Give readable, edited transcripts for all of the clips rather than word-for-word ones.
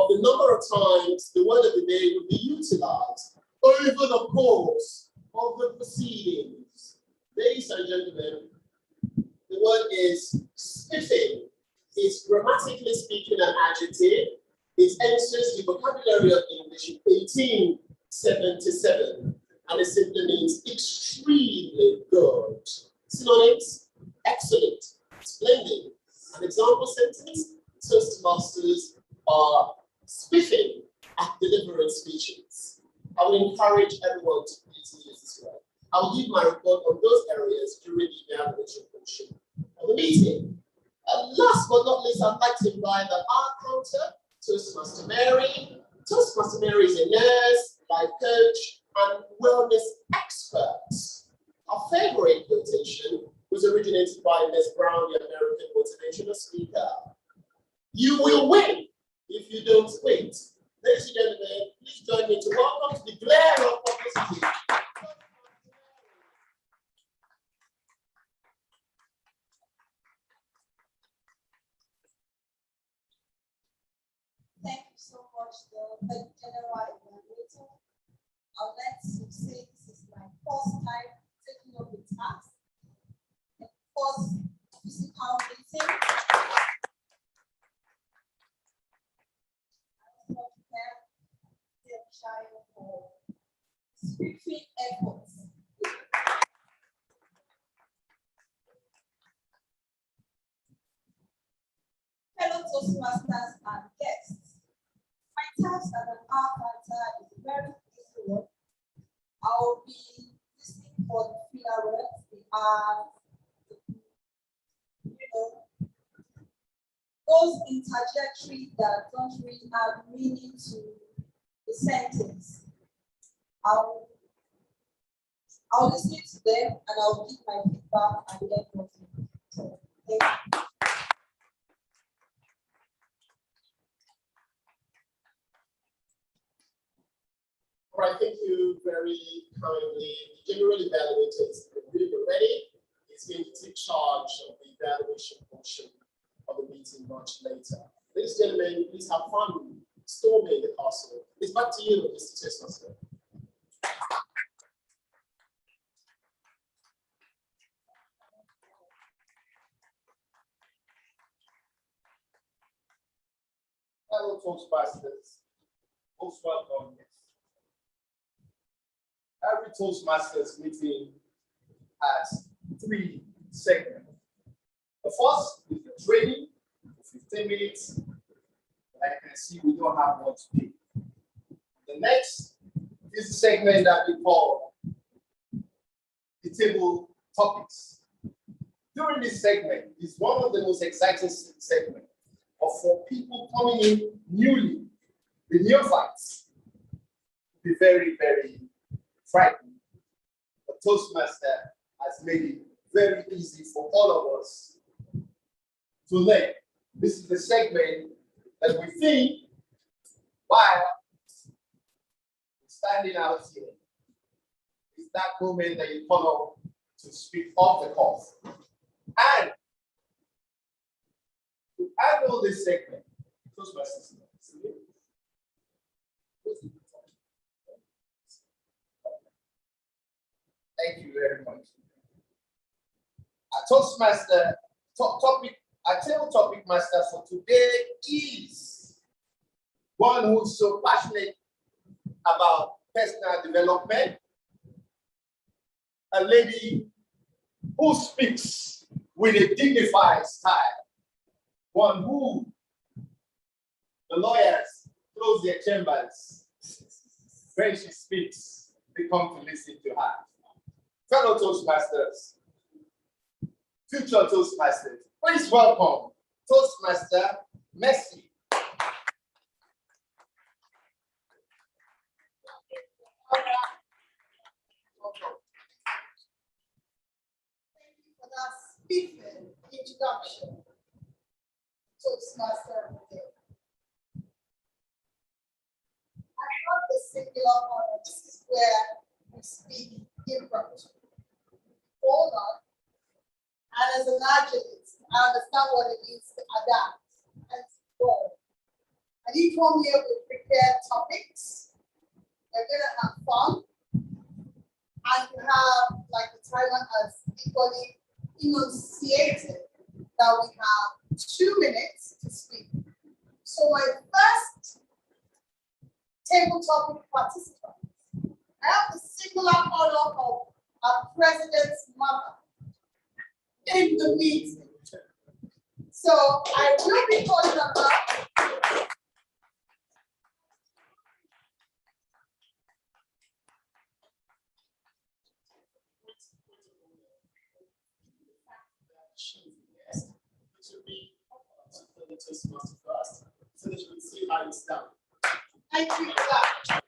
of the number of times the word of the day will be utilized over the course of the proceedings. Ladies and gentlemen, the word is spiffing. It's grammatically speaking an adjective. It enters the vocabulary of English in 1877, and it simply means extremely good. Synonyms: excellent, splendid. An example sentence: Toastmasters are spiffing at delivering speeches. I would encourage everyone to please use this word. I will give my report on those areas during the evaluation portion of the meeting. And last but not least, I'd like to invite the art counter, Toastmaster Mary. Toastmaster Mary is a nurse, life coach, and wellness expert. Our favorite quotation was originated by Les Brown, the American motivational speaker. You will win if you don't quit. Ladies and gentlemen, please join me to welcome to the glare of publicity. Thank you so much, the general evaluator. I'll let you say this is my first time taking up the task. The first physical meeting. I want to thank the child for speaking efforts. Fellow Toastmasters and guests, my task as an art writer is a very easy one. I'll be listening for the filler words, the those interjectories that don't really have meaning to the sentence. I'll listen to them and I'll give my feedback and then continue. So, thank you. All right, thank you very kindly. The general evaluator is ready. He's going to take charge of the evaluation portion of the meeting much later. Ladies and gentlemen, please have fun storming the castle. It's back to you, Mr. Toastmaster. Hello, Toastmasters. Most welcome. Every Toastmasters meeting has 3 segments. The first is the training for 15 minutes. Like you can see, we don't have much to do. The next is the segment that we call the table topics. During this segment is one of the most exciting segments for people coming in newly, the neophytes, be very, very frightened. But Toastmaster has made it very easy for all of us to learn. This is the segment that we think while standing out here. It's that moment that you follow to speak off the cuff. And to handle this segment, Toastmasters. Thank you very much. Our Toastmaster our table topic master for today is one who's so passionate about personal development, a lady who speaks with a dignified style, one who the lawyers close their chambers when she speaks, they come to listen to her. Fellow Toastmasters, future Toastmasters, please welcome Toastmaster Messi. Thank you for that spiffing introduction, Toastmaster. I have the singular honor. This is where we speak in front. Hold on. And as an adjunct, I understand what it means to adapt and to grow. And each one here will prepare topics. We're going to have fun. And you have, like the timer has equally enunciated, that we have 2 minutes to speak. So my first table topic participant, I have the singular honor of our president's mother in the meeting. So I will be calling on her. The Toastmaster first, so that you can see how it's done. Thank you for that. I have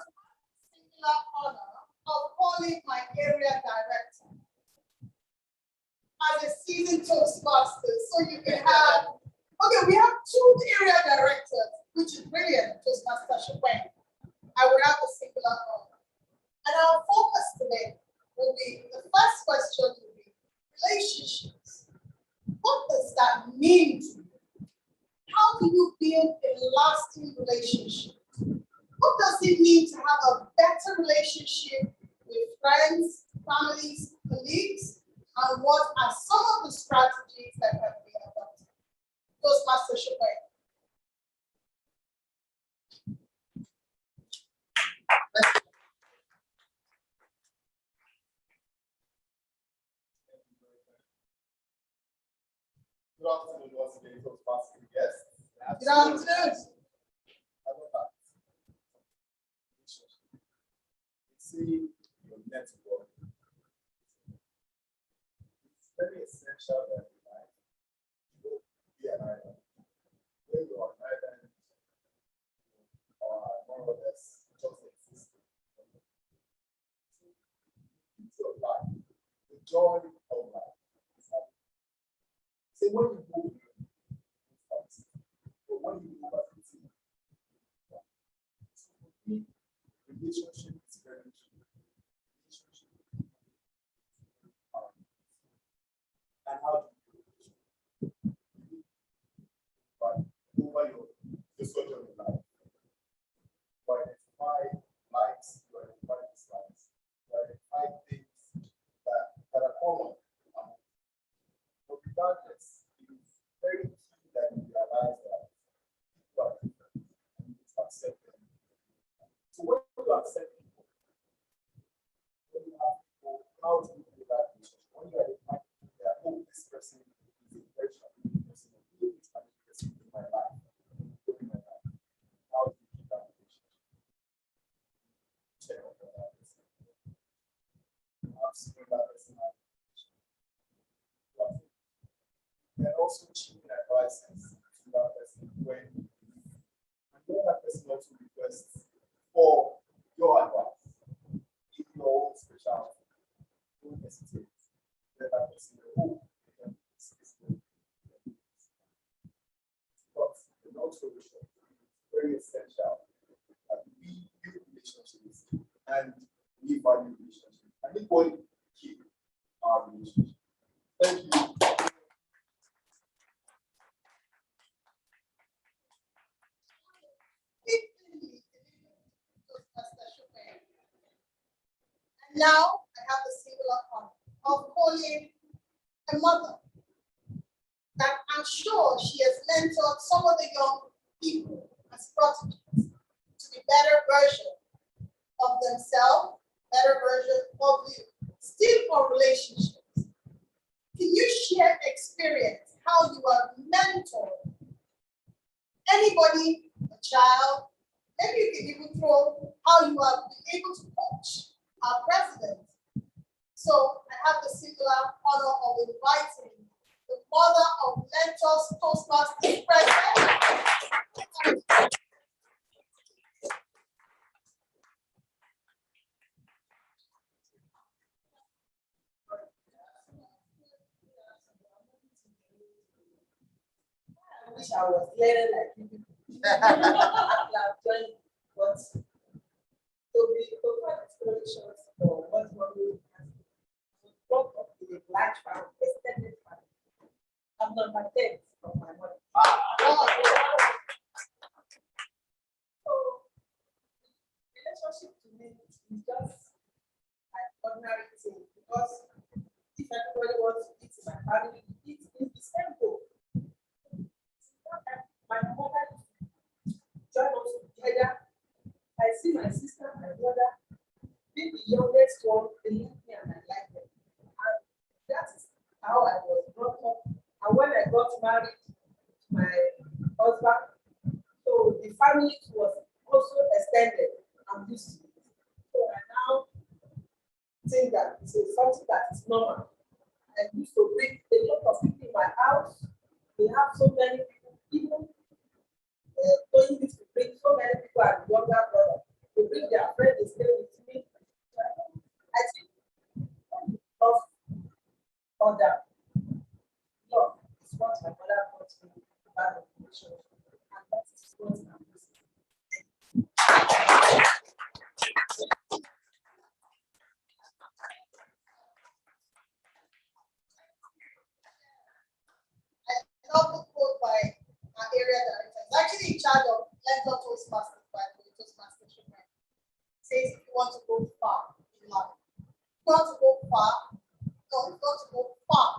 the singular honor of calling my area director as a seasoned Toastmaster. So you can have, okay, we have 2 area directors, which is brilliant, Toastmaster Chemline. I would have the singular honor. And our focus today will be, the first question will be relationships. What does that mean to you? How do you build a lasting relationship? What does it mean to have a better relationship with friends, families, colleagues? And what are some of the strategies that have been adopted? Toastmaster Chemline. Good afternoon, once again, Toastmaster guests. Good afternoon. See your network. It's very essential that you be an island. Where you are an island, or more or less just existing. It's your life, the joy of life. Say when you move, but when you move as a team, relationship is very key. Relationship is and how do you but over your social life, you identify likes, you identify dislikes, you identify things that are common. But regardless, it is very key that you realize that people are different and you need to accept them. So when you accept people, when you have people, how do you build that relationship? When you identify that, oh, this person is a very challenging person, or this challenging person in my life, how do you keep that relationship? Check on that person. Perhaps bring that person out. And also choosing advices to that person when that person also requests for your advice, in your own specialty. Don't hesitate. Let that person know, but the non-solution is very essential that we build relationships and we value relationships and equally keep our relationship. Thank you. Now I have the singular honor of calling a mother that I'm sure she has mentored some of the young people as prostitutes to be better version of themselves, better version of you. Still on relationships. Can you share experience how you have mentored anybody, a child? Maybe you can even throw how you have been able to coach our president. So I have the singular honor of inviting the mother of Learntor Toastmasters president. I wish I was later like you. I've joined what to be total inspirations for what we brought up in a large family, extended family. I'm number 10 from my mother. Relationship to me is just like ordinary thing because if everybody wants to eat in my family, eat in the same bowl. My mother join us together. I see my sister, my brother, being the youngest one, they love me and I like them. And that is how I was brought up. And when I got married to my husband, so the family was also extended. I'm used to it. So I now think that it's something that is normal. I used to bring a lot of people in my house. We have so many people, going to bring so many people and younger brother. They bring their friends, they stay with me. I think love other. Love is what my mother taught me about the relationship. And that is what I'm listening. I love the quote by our area director. He's actually in charge of Learntor Toastmasters, by the way, Toastmasters Club. Says if you want to go far in life, if you want to go far, no, if you want to go far.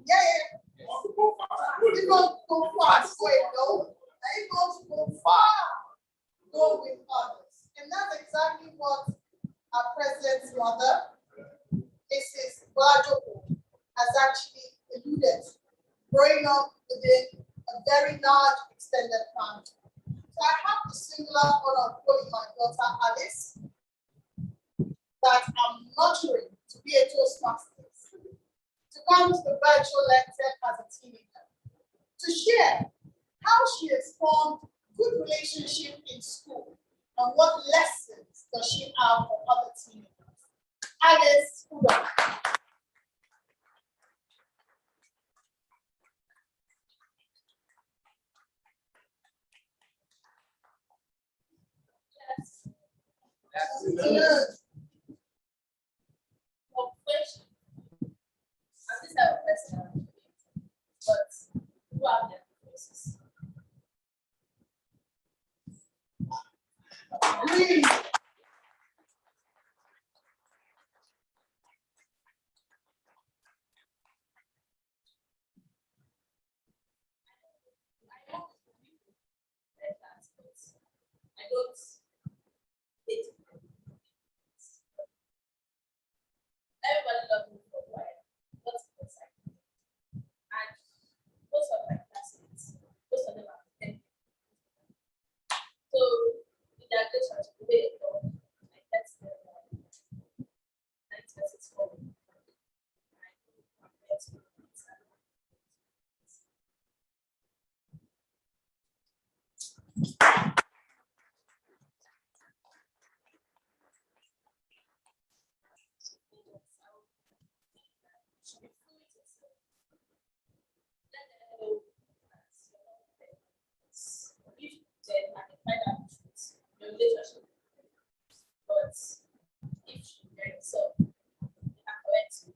Yeah. You want to go far. If you want to go far, go alone. And if you want to go far, go with others. And that's exactly what our president's mother, Mrs. Bajoko, has actually alluded to. Growing up within a very large extended family. So I have the singular honor of calling my daughter Alice that I'm nurturing to be a Toastmaster, to come to the virtual lecture as a teenager, to share how she has formed good relationship in school and what lessons does she have for other teenagers. Alice, Uda. That's Good. Occupation. And these are personal, but who have their voices? Breathe. I know people like that, but I don't hate it. Everybody loves me for a while, not because I do. And most of my classmates, most of them are 10. So in their relationship, the way they talk, I get them and it's for me. I compare to it. Should be fluid yourself. Let them know that you're not there. If then I can find out the truth, your relationship. But if you're yourself, they are correct you.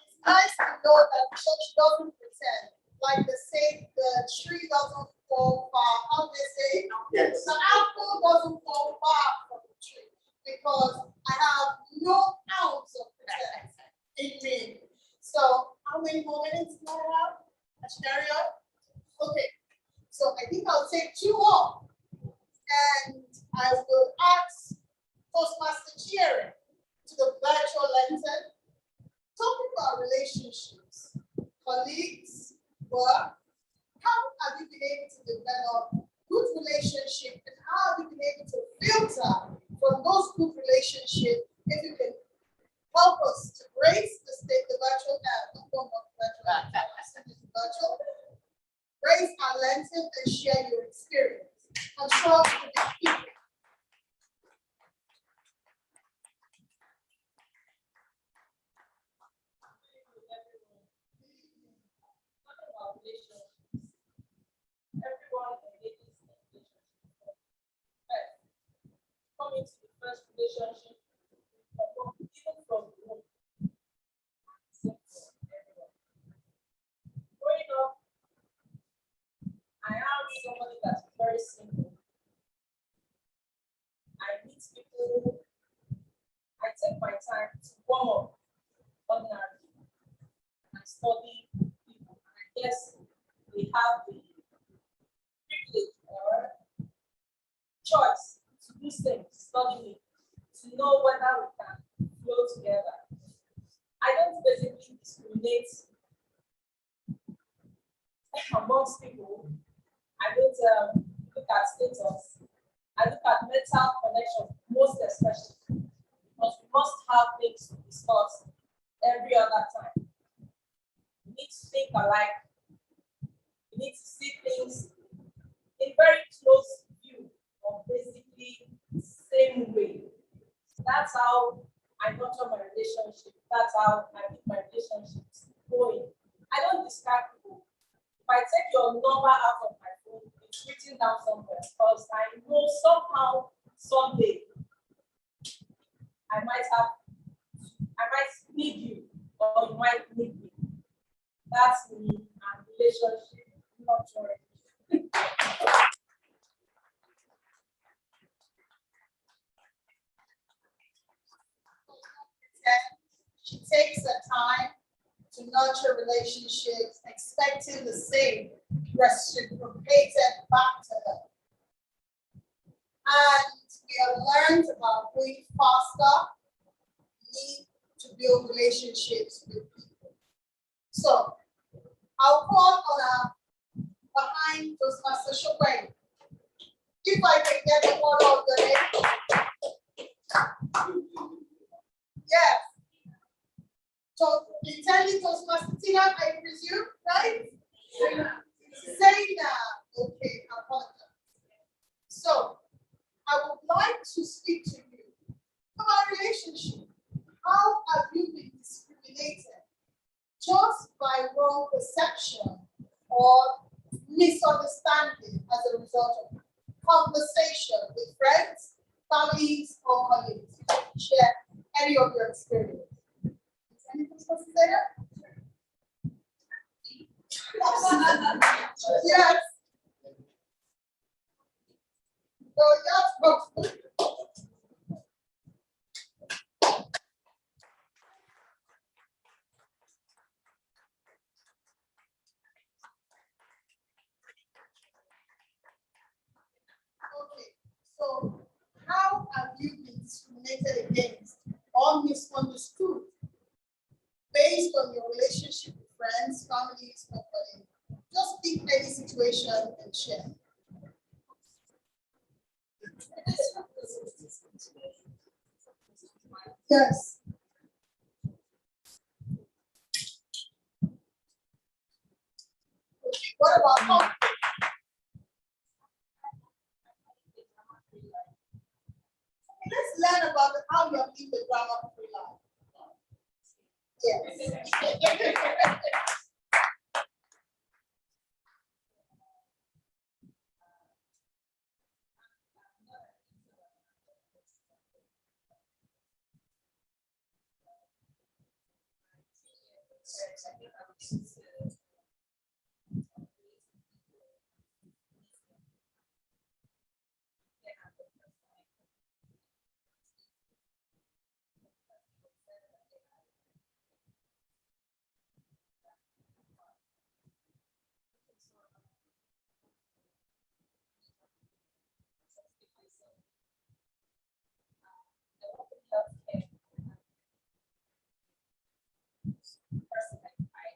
It's nice to know that the church doesn't pretend. Like they say, the tree doesn't fall far. How they say, Yes. the apple doesn't fall far from the tree because I have no ounce of pretend in me. So, how many more minutes do I have? I should carry on? Okay. So, I think I'll take 2 more. And I will ask Toastmaster Cheering to the virtual lecture. Talking about relationships, colleagues, work, how have you been able to develop good relationship and how have you been able to filter from those good relationships if you can help us to grace the state, the virtual virtual, raise our lenses and share your experience. I'm sure you can keep it. Everyone engages in relationship. First, coming to the first relationship, take my time to warm up ordinarily and study people. And I guess we have the privilege or choice to do things, study it, to know whether we can flow together. I don't basically discriminate amongst people. I don't look at status. I look at mental connection most especially, because we must have things to discuss every other time. We need to think alike. We need to see things in very close view, or basically the same way. That's how I nurture my relationship. That's how I keep my relationships going. I don't distract people. If I take your number out of my phone, it's written down somewhere, because I know somehow, someday, I might need you, or you might need me. That's me and relationship nurturing. She takes the time to nurture relationships, expecting the same reciprocated back to her. And we have learned about going faster, need to build relationships with people. So I'll call on our behind Toastmaster Shukran. If I can get the order of the name. Yes. So intending Toastmaster Tina, I presume, right? Zaina. Okay, I apologize. So I would like to speak to you about relationship. How have you been discriminated just by wrong perception or misunderstanding as a result of conversation with friends, families, or colleagues? Share any of your experience. Is anything supposed to say that? Yes. So yes, folks. Okay, so how have you been discriminated against or misunderstood based on your relationship with friends, families, or colleagues? Just pick any situation and share. Yes. Okay, what about conflict? Let's learn about how you have lived the drama-free life. Yes.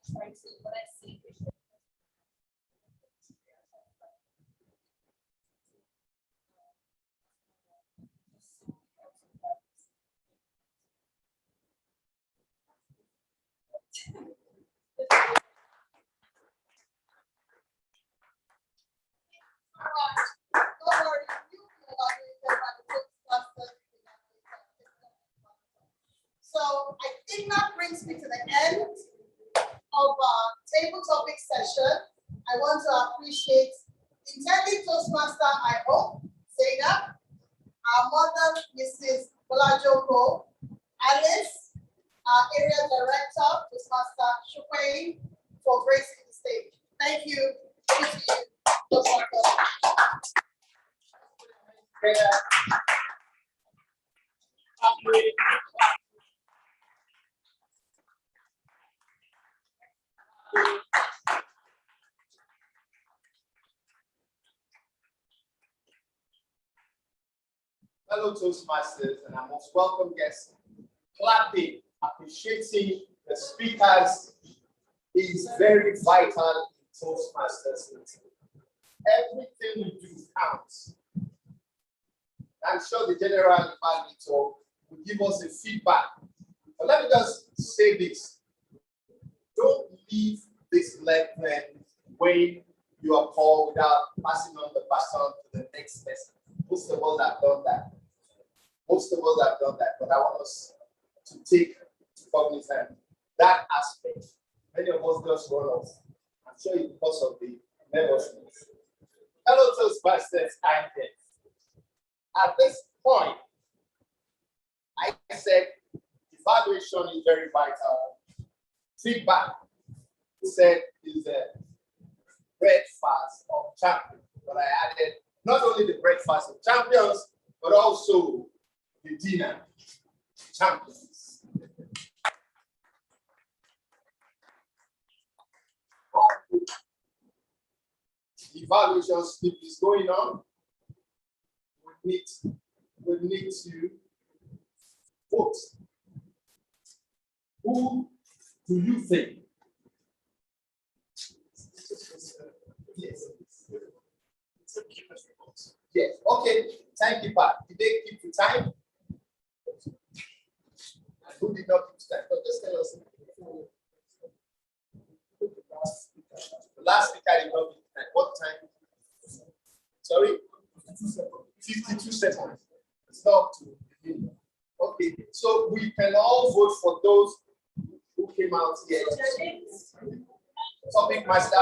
Try to, when I see vision, Don't worry, you know about the Toastmasters. So I think that brings me to the end of our table topic session. I want to appreciate intending Toastmaster, I hope, Zaina, our mother, Mrs. Bolajoko, Alice, our area director, Toastmaster Shukwe, for gracing the stage. Thank you. Good to you, Toastmaster. fellow Toastmasters, and our most welcome guests, clapping, appreciating the speakers is very vital in Toastmasters. Everything we do counts. I'm sure the general evaluator will give us a feedback. But let me just say this. Don't leave this lesson when you are called without passing on the baton to the next lesson. Most of us have done that. But I want us to take cognizance that aspect. Many of us just run off. I'm sure it's because of the nervousness. Hello, Toastmasters and guests. At this point, I said evaluation is very vital. Feedback said is a breakfast of champions. But I added not only the breakfast of champions, but also the dinner champions. The evaluation sleep is going on. We need to vote. Who do you think? Yes. Yes. Okay. Thank you, Pat. Did they keep the time? Who did not keep the time? But just tell us. The last speaker did not keep the time. What time? Sorry? 52 seconds. It's not to begin. Okay. So we can all vote for those who came out here. Topic master.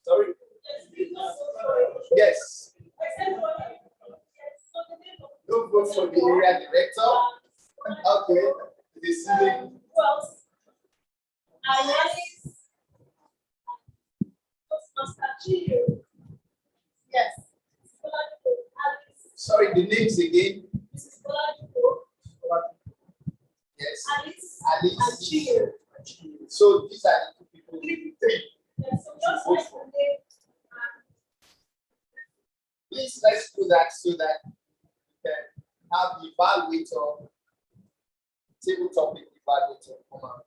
Sorry? Yes. Don't vote for the area director. Okay. The ceiling. Yes. Sorry, the names again. Yes. Alice. So these are the two people. Three. Vote for. Please let's do that so that we can have the evaluator, table topic evaluator come out.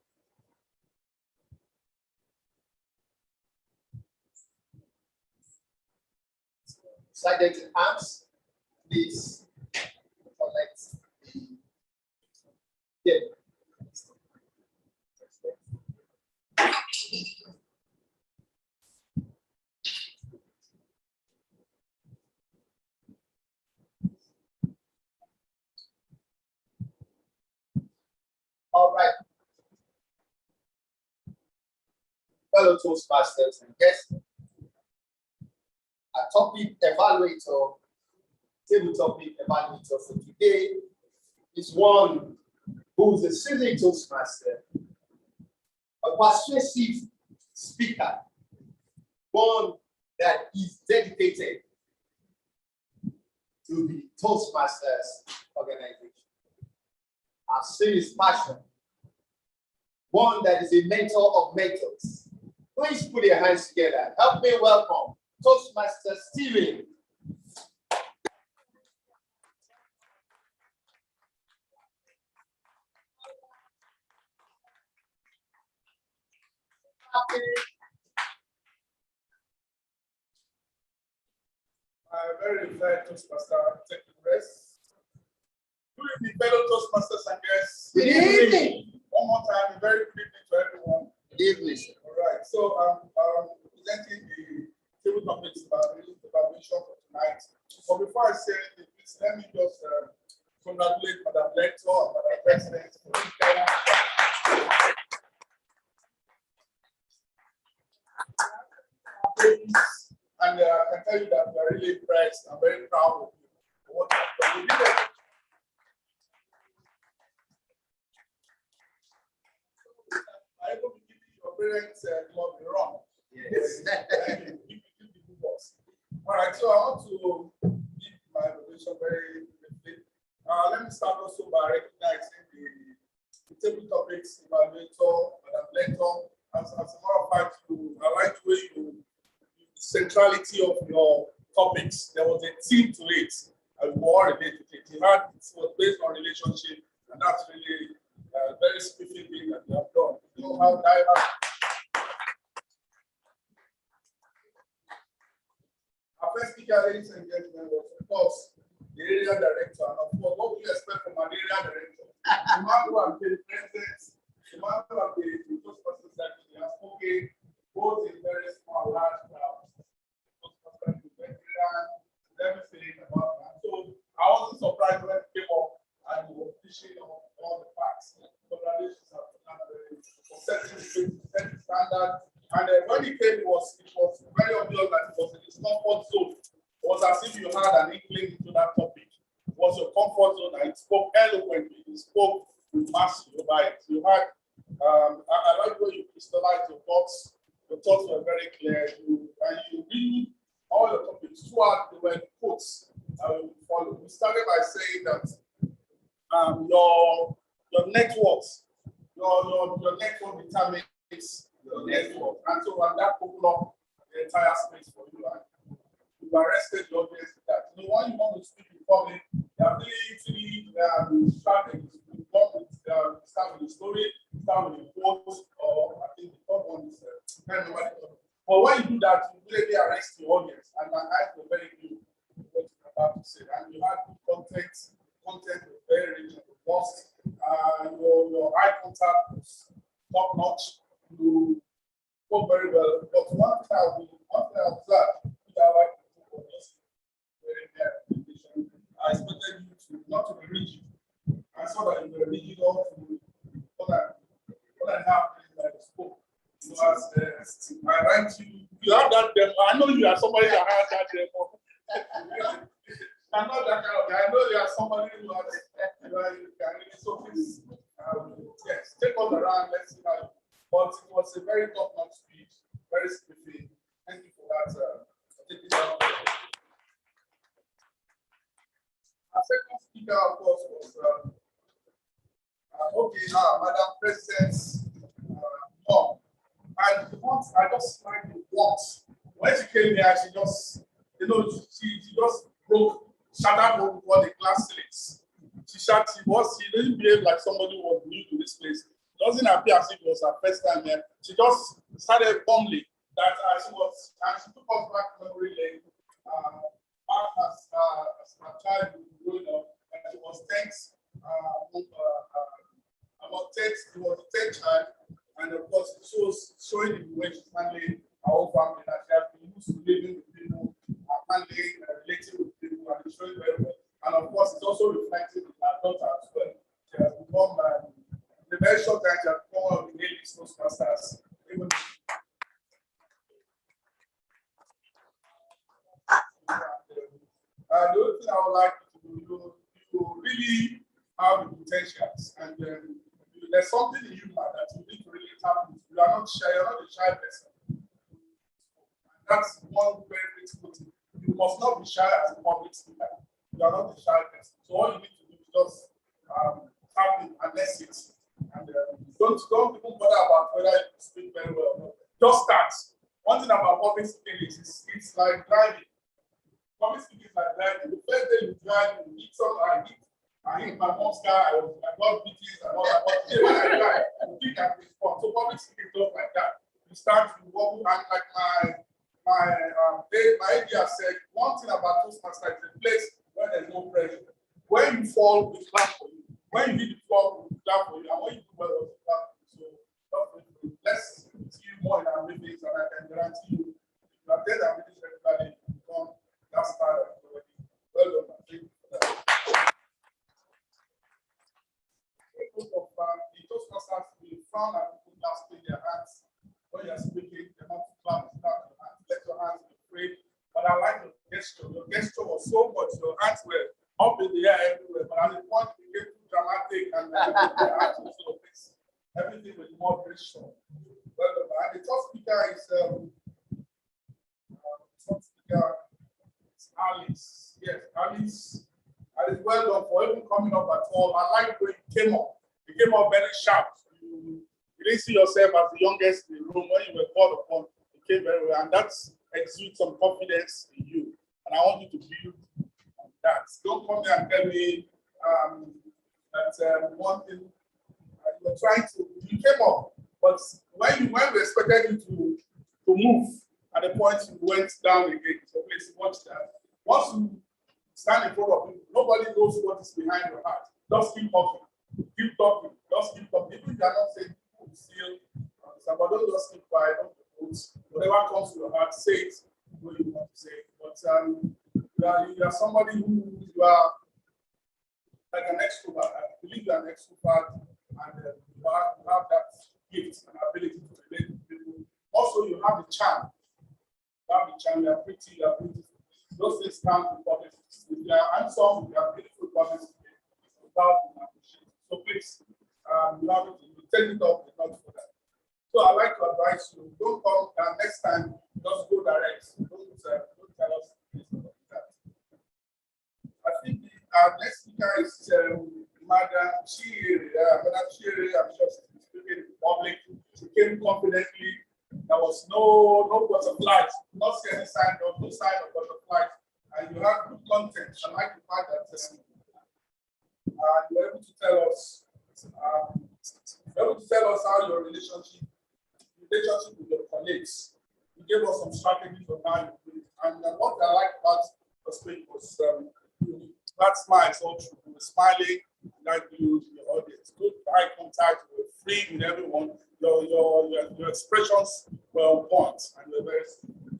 Decided hands, please collect the All right. Fellow Toastmasters and guests, a topic evaluator, table topic evaluator for today is one who is a seasoned Toastmaster, a persuasive speaker, one that is dedicated to the Toastmasters organization. I've seen his passion, one that is a mentor of mentors. Please put your hands together. Help me welcome Toastmaster Steven. Very referred Toastmaster Ntekim rest. Good evening, fellow Toastmasters and guests. Good evening. One more time, a very good evening to everyone. Good evening. All right, so I'm presenting the table topics evaluation for tonight. But before I say anything, please let me just congratulate Madam Learntor and Madam President for and I can tell you that we are really impressed. I'm very proud of you for what you did. I will be giving your parents club a run. Yes. All right, so I want to give my evaluation very briefly. Let me start also by recognizing the table topics evaluator, Madam Learntor. As a matter of fact, I like the way you centrality of your topics. There was a theme to it, and we all related to it. It was based on relationship, and that's really a very specific thing that we have done. You know how diverse. Our first speaker, ladies and gentlemen, was of course the area director, and of course, what would you expect from an area director? The man who has been president, the man who has been the Toastmasters that he has spoken both in very small and large crowds. Everything about that. So I wasn't surprised when it came up and we were teaching on all the facts. Congratulations for setting the standard. And when it came, it was very obvious that it was in his comfort zone. It was as if you had an inkling into that topic. It was your comfort zone, and it spoke eloquently. It spoke with mastery over it. You had, I like the way you crystallized your thoughts. Your thoughts were very clear. You really all the topics throughout the word quotes that we will follow. We started by saying that your networks, your network determines your network. And so when that opened up the entire space for you, and you arrested the audience with that. You know, when you want to speak in public, there are three strategies. You start with the story, start with the quotes, or I think the third one is but when you do that, you really arrest the audience, and my eyes were very good what you're about to say. And you had content was very rich and robust. Your eye contact was top notch. You spoke very well. But one thing I observed, which I like to do was very presentation. I expected you to not to be rigid. I saw that you were rigid all to what I have that I spoke. You know, as I write you have that demo. I know you are somebody that has that demo. I'm not that kind of guy. I know you are somebody who has so please, yes, take us around, let's see how. But it was a very top-notch speech, very specific. Thank you for that. Our second speaker, of course, was Madam President's mom. And once I just like it once. When she came here, she just, she just shattered what the class sits. She didn't behave like somebody who was new to this place. It doesn't appear as if it was her first time here. She just started bumbling that she took us back memory lane. Back as a child growing up, and she was tense. About 10, she was a 10 child. And of course, it shows showing the way she's handling her own family, that she has been used to living with people, handling, relating with people, and it's showing very well. And of course, it's also reflected in her daughter as well. She has become, in a very short time, she has become one of the main Toastmasters. The other thing I would like you to do, you really have the potentials, and there's something in you that you need to really tap into. You are not shy, you're not a shy person. And that's one very critical thing. You must not be shy as a public speaker. You are not a shy person. So all you need to do is just tap in and let's it. And don't even bother about whether you speak very well or not. Just start. One thing about public speaking is it's like driving. Public speaking is like driving. The first day you drive, you meet someone, I hit my mom's car, I got beatings and all that. But when I drive, I think I respond. So public speaking stuff like that. You start to wobble, and like my idea said, one thing about Toastmaster is a place where there's no pressure. When you fall, we clap for you. When you hit the floor, we clap for you. And when you do well, we clap for you. So let's see you more in our meetings, and I can guarantee you, if you attend our meetings regularly, you become that star already. Well done, I think. The Toastmasters will frown at people clasping their hands when you're speaking. They want to clap your hands, let your hands be free. But I like your gesture. Your gesture was so much. Your hands were up in the air everywhere. But at the point it became too dramatic, and everything was more graceful. Well, and the top speaker is Alice. Yes, Alice. And it's well done for even coming up at all. I like when you came up. You came up very sharp. You didn't see yourself as the youngest in the room. When you were called upon, you came very well. And that exudes some confidence in you. and I want you to build on that. Don't come here and tell me that one thing you're trying to, you came up, but when we expected you to move, at the point you went down again. So please watch that. Once you stand in front of people, nobody knows what is behind your heart. Just keep talking. Keep talking. Just keep talking. Even if you are not saying people still, but don't just keep quiet. Whatever comes to your heart, say it what you want to say. But you are somebody who you are like an extrovert. I believe you are an extrovert, and you have that gift and ability to relate with people. Also, you have the charm. You have the charm. You are pretty. You are beautiful. Those things count in public. If you are handsome, you are beautiful public. So please, you have it. You take it up, not for that. So I like to advise you: don't come next time. Just go direct. Don't tell us this or that. I think our next speaker is Madam Chiri. Madam Chiri, I'm sure she's speaking in public. She came confidently. There was no butterflies. Not see any sign of no sign of butterflies, and you have good content. I like the fact that you're able to tell us. How your relationship with your colleagues. You gave us some strategies on how you do it. And what I like about the speech was that smile is all true. You were smiling, like you, your audience. Good eye contact, you were free with everyone. Your expressions were on point, and you were very,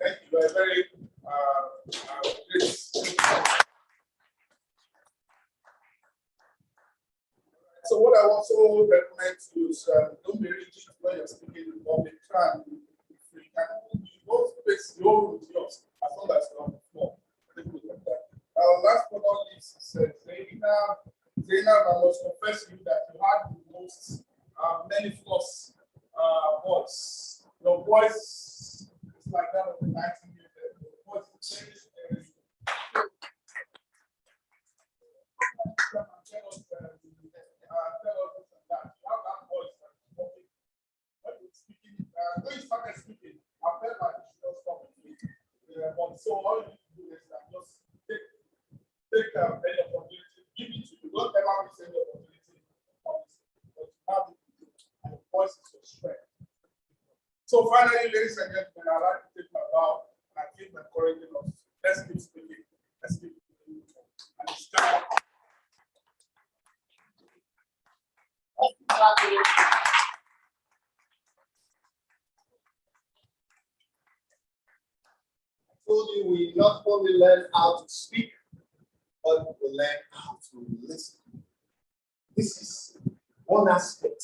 thank you, you were very So what I also recommend to you is don't be rigid when you're speaking in public. Try and be free. And both space your with yours as long as you're on the floor. Last but not least is Zainab, I must confess to you that you had the most mellifluous voice. Your voice is like that of the 19-year-old. Your voice is very when you started speaking, I felt like you should not stop it. But so all you need to do is just take any opportunity, give it to you. Don't ever miss any opportunity. But you have it, and the voice is your strength. So finally, ladies and gentlemen, I'd like to take my bow and keep encouraging us. Let's keep speaking. Let's keep speaking. And it's time. I told you we not only learn how to speak, but we learn how to listen. This is one aspect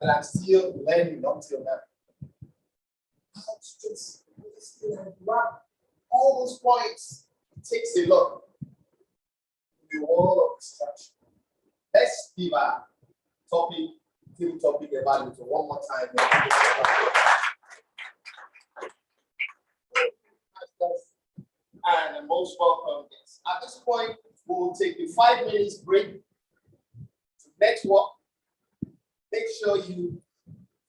that I'm still learning until now. How to just listen and grab all those points. It takes a lot. The wall of distraction. Let's give our topic about it one more time. And most welcome guests. At this point, we'll take a 5 minutes break to network. Make sure you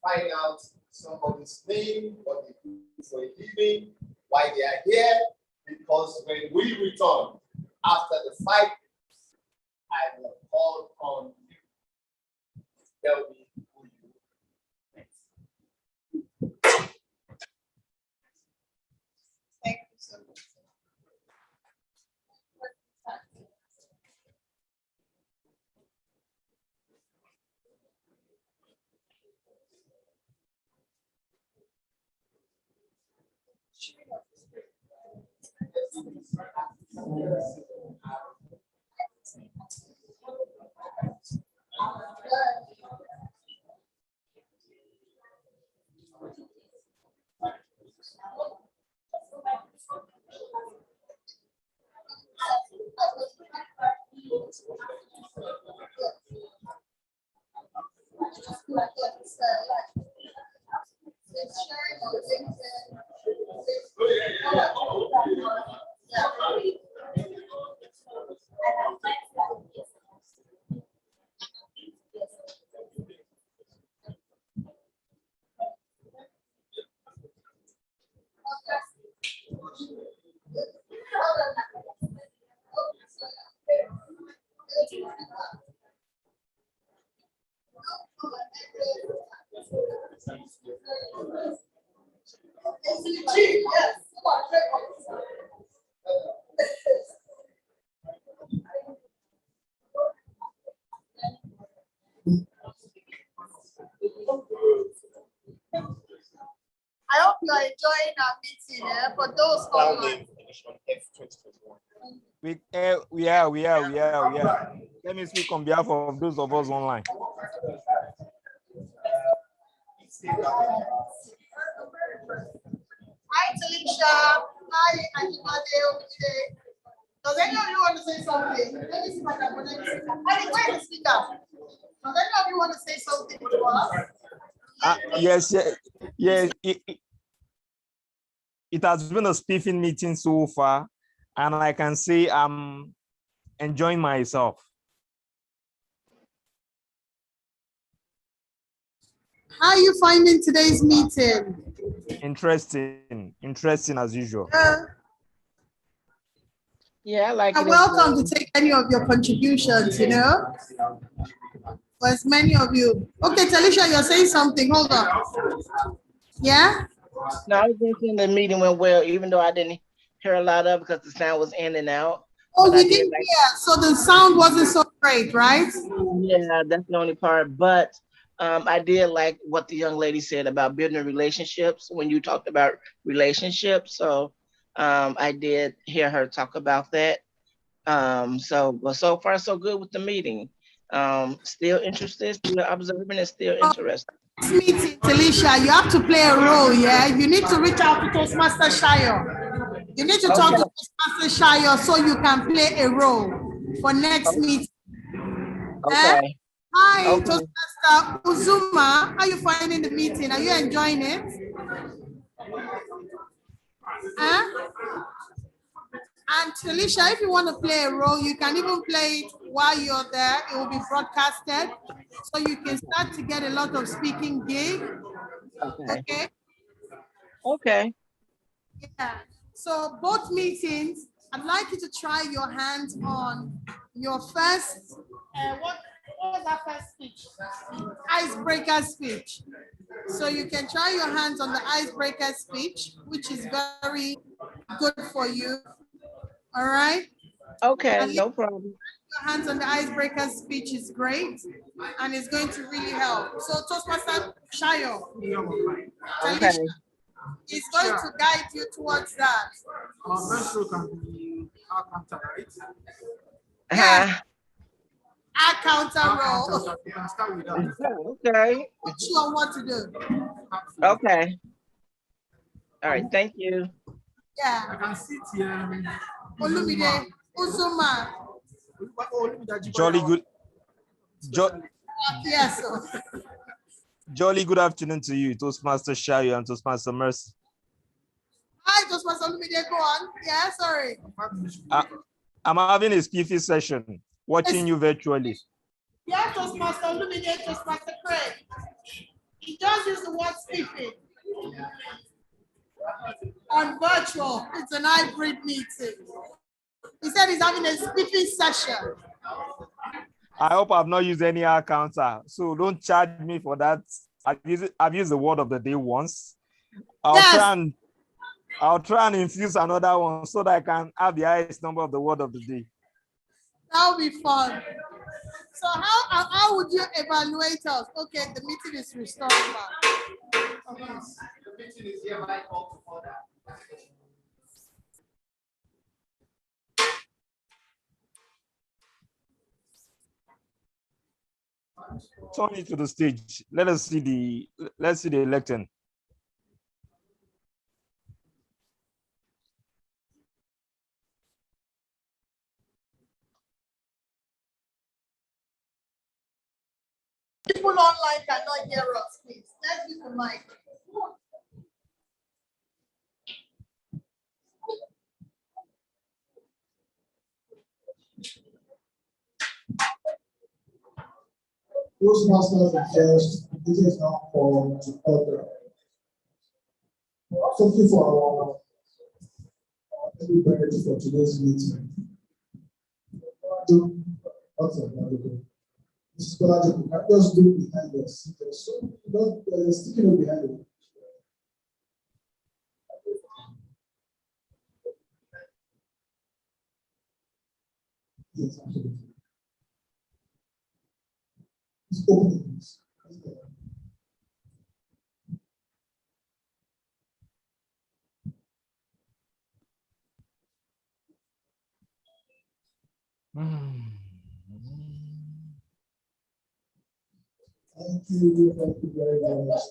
find out somebody's name, what they do for a living, why they are here, because when we return after the 5 minutes, I will call on you. Tell me who you next. Thank you so much. Yes. I hope you are enjoying our meeting. For those online. We are. Let me speak on behalf of those of us online. Hi, Talisha. Hi, Ajimade. Does any of you want to say something? Let me see if I can connect. Where is the speaker? Does any of you want to say something to us? Yes. It has been a spiffing meeting so far, and I can say I'm enjoying myself. How are you finding today's meeting? Interesting as usual. Yeah, I like it. You're welcome to take any of your contributions, for as many of you. Okay, Talisha, you're saying something. Hold on. Yeah? No, I was just saying the meeting went well, even though I didn't hear a lot of it because the sound was in and out. Oh, But I you did didn't like, hear, so the sound wasn't so great, right? yeah, that's the only part. But I did like what the young lady said about building relationships when you talked about relationships. So I did hear her talk about that. But so far so good with the meeting. Still interested, still observing, and still interested. This meeting, Talisha, you have to play a role, yeah? You need to reach out to Toastmaster Shayo. You need to talk to Toastmaster Shayo so you can play a role for next meeting. Okay. Hi, Okay. Toastmaster Uzuma. How are you finding the meeting? Are you enjoying it? And Talisha, if you want to play a role, you can even play it while you're there. It will be broadcasted. So you can start to get a lot of speaking gig. Okay. Okay. Yeah. So both meetings, I'd like you to try your hands on your first, what was that first speech? Icebreaker speech. So you can try your hands on the icebreaker speech, which is very good for you. All right. Okay, no problem. Your hands on the icebreaker speech is great, and it's going to really help. So Toastmaster Shayo, Okay. is going to guide you towards that. Our first role can be our counter, right? Yes. Our counter role. You can start with that. Okay. Not sure what to do. Okay. All right. Thank you. Yeah. I can sit here. Olumide, Uzuma. Jolly good. Yes. Jolly good afternoon to you, Toastmaster Shayo and Toastmaster Mercy. Hi, Toastmaster Olumide, go on. Yeah, sorry. I'm having a spiffy session, watching you virtually. Yeah, Toastmaster Olumide, Toastmaster Craig. He just used the word spiffy. On virtual, it's an hybrid meeting. He said he's having a spiffy session. I hope I've not used any counter, so don't charge me for that. I've used the word of the day once. I'll try and infuse another one so that I can have the highest number of the word of the day. That'll be fun. So how would you evaluate us? Okay, the meeting is restored back. Okay. The meeting is hereby called to order. Turn it to the stage. Let's see the lectern. People online cannot hear us, please. Let's use the mic. Toastmasters first, this is now called to order. Something for our everybody for today's meeting. Just look behind us. So don't sticking up behind you. Yes, absolutely. Just open it, please. Thank you very much.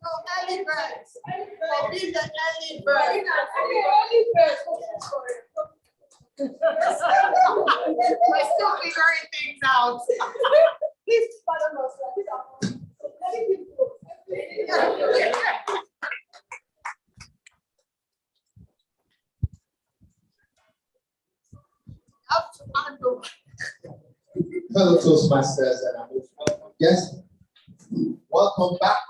No, early birds. Be the early bird. We're still figuring things out. Please pardon us. Up to handle. Fellow Toastmasters and our welcome guests, welcome back.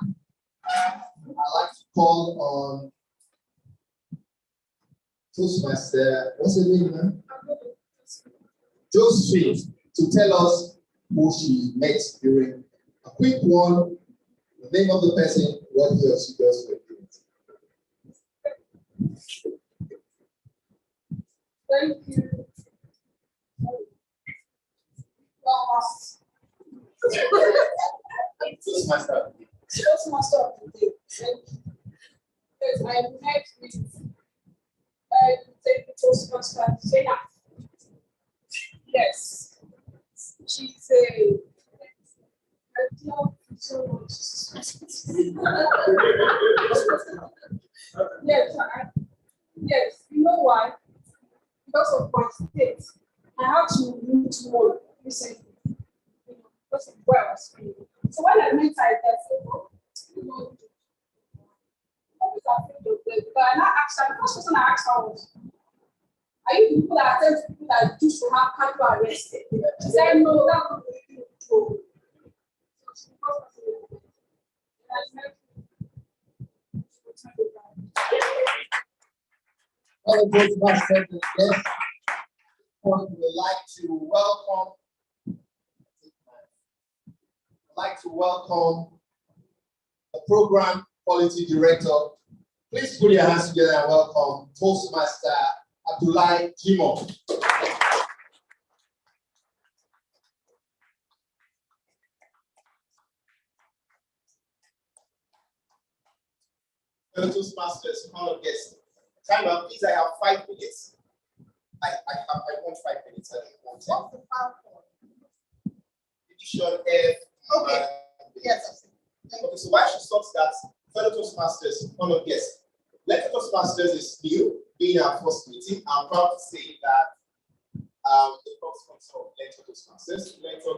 I'd like to call on Toastmaster, what's her name, man? Josephine, to tell us who she met during a quick one, the name of the person, what he or she does for you. Thank you. Toastmaster. Toastmaster of the day. Thank you. Yes, I met with the Toastmaster. Yes. She's a I love you so much. Yes, you know why? Because of my state, I had to move to work recently. Because of where I was feeling. So when I met her, I said, oh, you know, but I now asked her, the first person I asked her was, are you people that attend to people that used to have cattle arrested? She said, no, that's not the way to do. Fellow Toastmasters and guests, we would like to welcome the program quality director. Please put your hands together and welcome Toastmaster Abdullahi Jimo. Toastmasters, honored guests. Time out, please. I have 5 minutes. I want 5 minutes. I don't want 10. Edition F. Okay. Yes. Okay, so why she stops that, fellow Toastmasters, honored guests. Learntor Toastmasters is new, being our first meeting. I'm proud to say that the first sponsor of Learntor Toastmasters, Learntor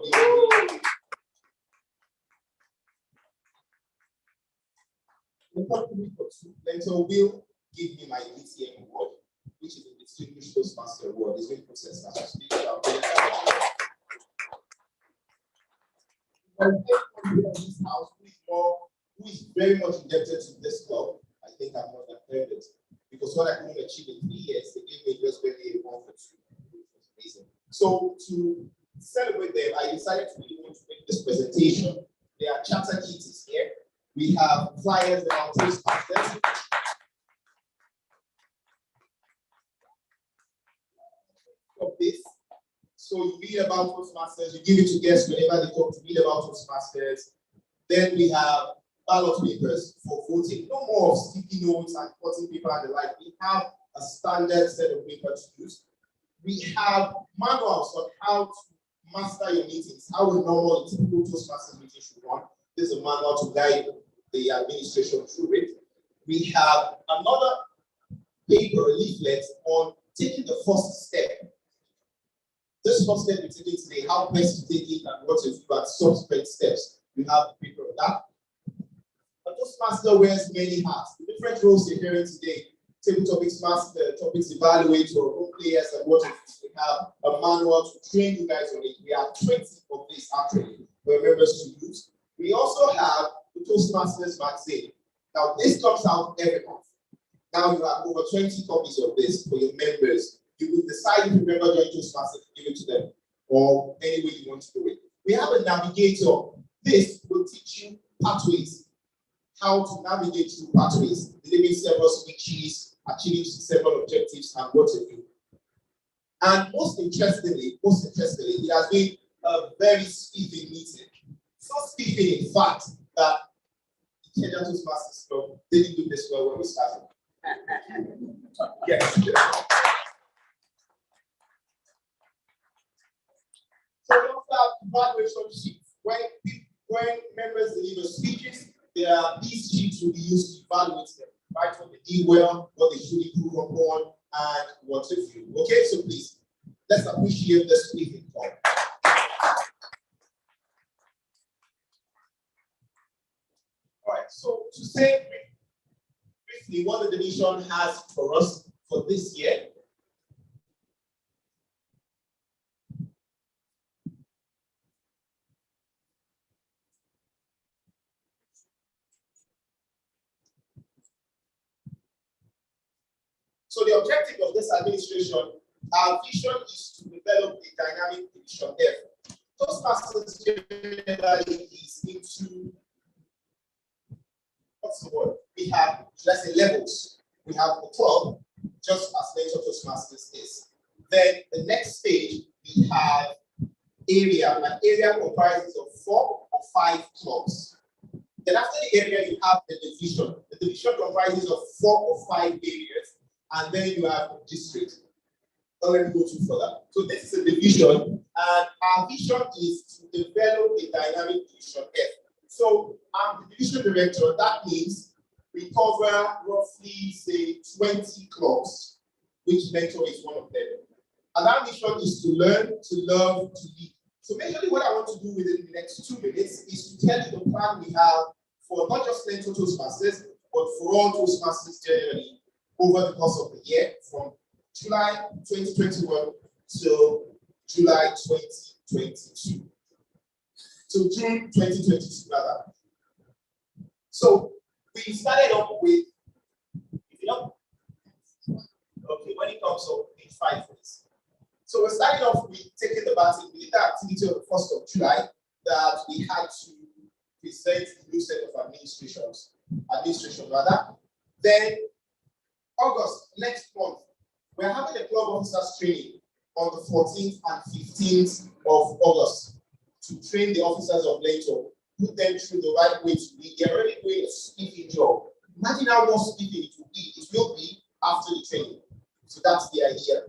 will give me my DTM award, which is a Distinguished Toastmaster Award. It's been processed as I speak. Who is very much indebted to this club. I think I'm more than earned it. Because what I couldn't achieve in 3 years, they gave me just barely a 1 for 2. It was amazing. So to celebrate them, I decided to really want to make this presentation. There are chapter kits here. We have flyers that are Toastmasters. Of this. So you read about Toastmasters, you give it to guests whenever they come to read about Toastmasters. Then we have ballot papers for voting. No more of sticky notes and cutting paper and the like. We have a standard set of paper to use. We have manuals on how to master your meetings, how a normal, typical Toastmasters meeting should run. This is a manual to guide the administration through it. We have another paper, a leaflet on taking the first step. This first step we're taking today, how best to take it and what to do at subsequent steps. We have the paper of that. A Toastmaster wears many hats. The different roles you're hearing today. table topics master, topics evaluator, role players, and what we have a manual to train you guys on it. We have 20 of these actually for members to use. We also have the Toastmasters magazine. Now this comes out every month. Now you have over 20 copies of this for your members. You will decide if you remember join Toastmasters to give it to them, or any way you want to do it. We have a navigator. This will teach you pathways, how to navigate through pathways, living several speeches, achieving several objectives, and what to do. And most interestingly, it has been a very speedy meeting. So speedy, in fact, that Ikeja Toastmasters Club didn't do this well when we started. Yes. So we also have evaluation sheets. When members deliver speeches, these sheets will be used to evaluate them, right? What they did well, what they should improve upon, and what to do. Okay, so please, let's appreciate the speaking call. All right, so to say briefly what the division has for us for this year. So the objective of this administration, our vision is to develop a dynamic division there. Toastmasters generally is into, what's the word? We have, let's say, levels. We have a club, just as Learntor Toastmasters is. Then the next stage, we have area. An area comprises of 4 or 5 clubs. Then after the area, you have the division. The division comprises of 4 or 5 areas. And then you have district. Don't let me go too further. So this is a division, and our vision is to develop a dynamic division F. So I'm the division director. That means we cover roughly, say, 20 clubs, which Learntor is one of them. And our mission is to learn, to love, to lead. So basically what I want to do within the next 2 minutes is to tell you the plan we have for not just Learntor Toastmasters, but for all Toastmasters generally, over the course of the year, from July 2021 to July 2022. To June 2022, rather. So we started off with, okay, when it comes up in 5 ways. So we're starting off with taking the baton. We did that activity on the 1st of July that we had to present the new set of administration rather. Then August, next month, we're having a club officers training on the 14th and 15th of August to train the officers of Learntor, put them through the right way to lead. They're already doing a speaking job. Imagine how much speaking it will be. It will be after the training. So that's the idea.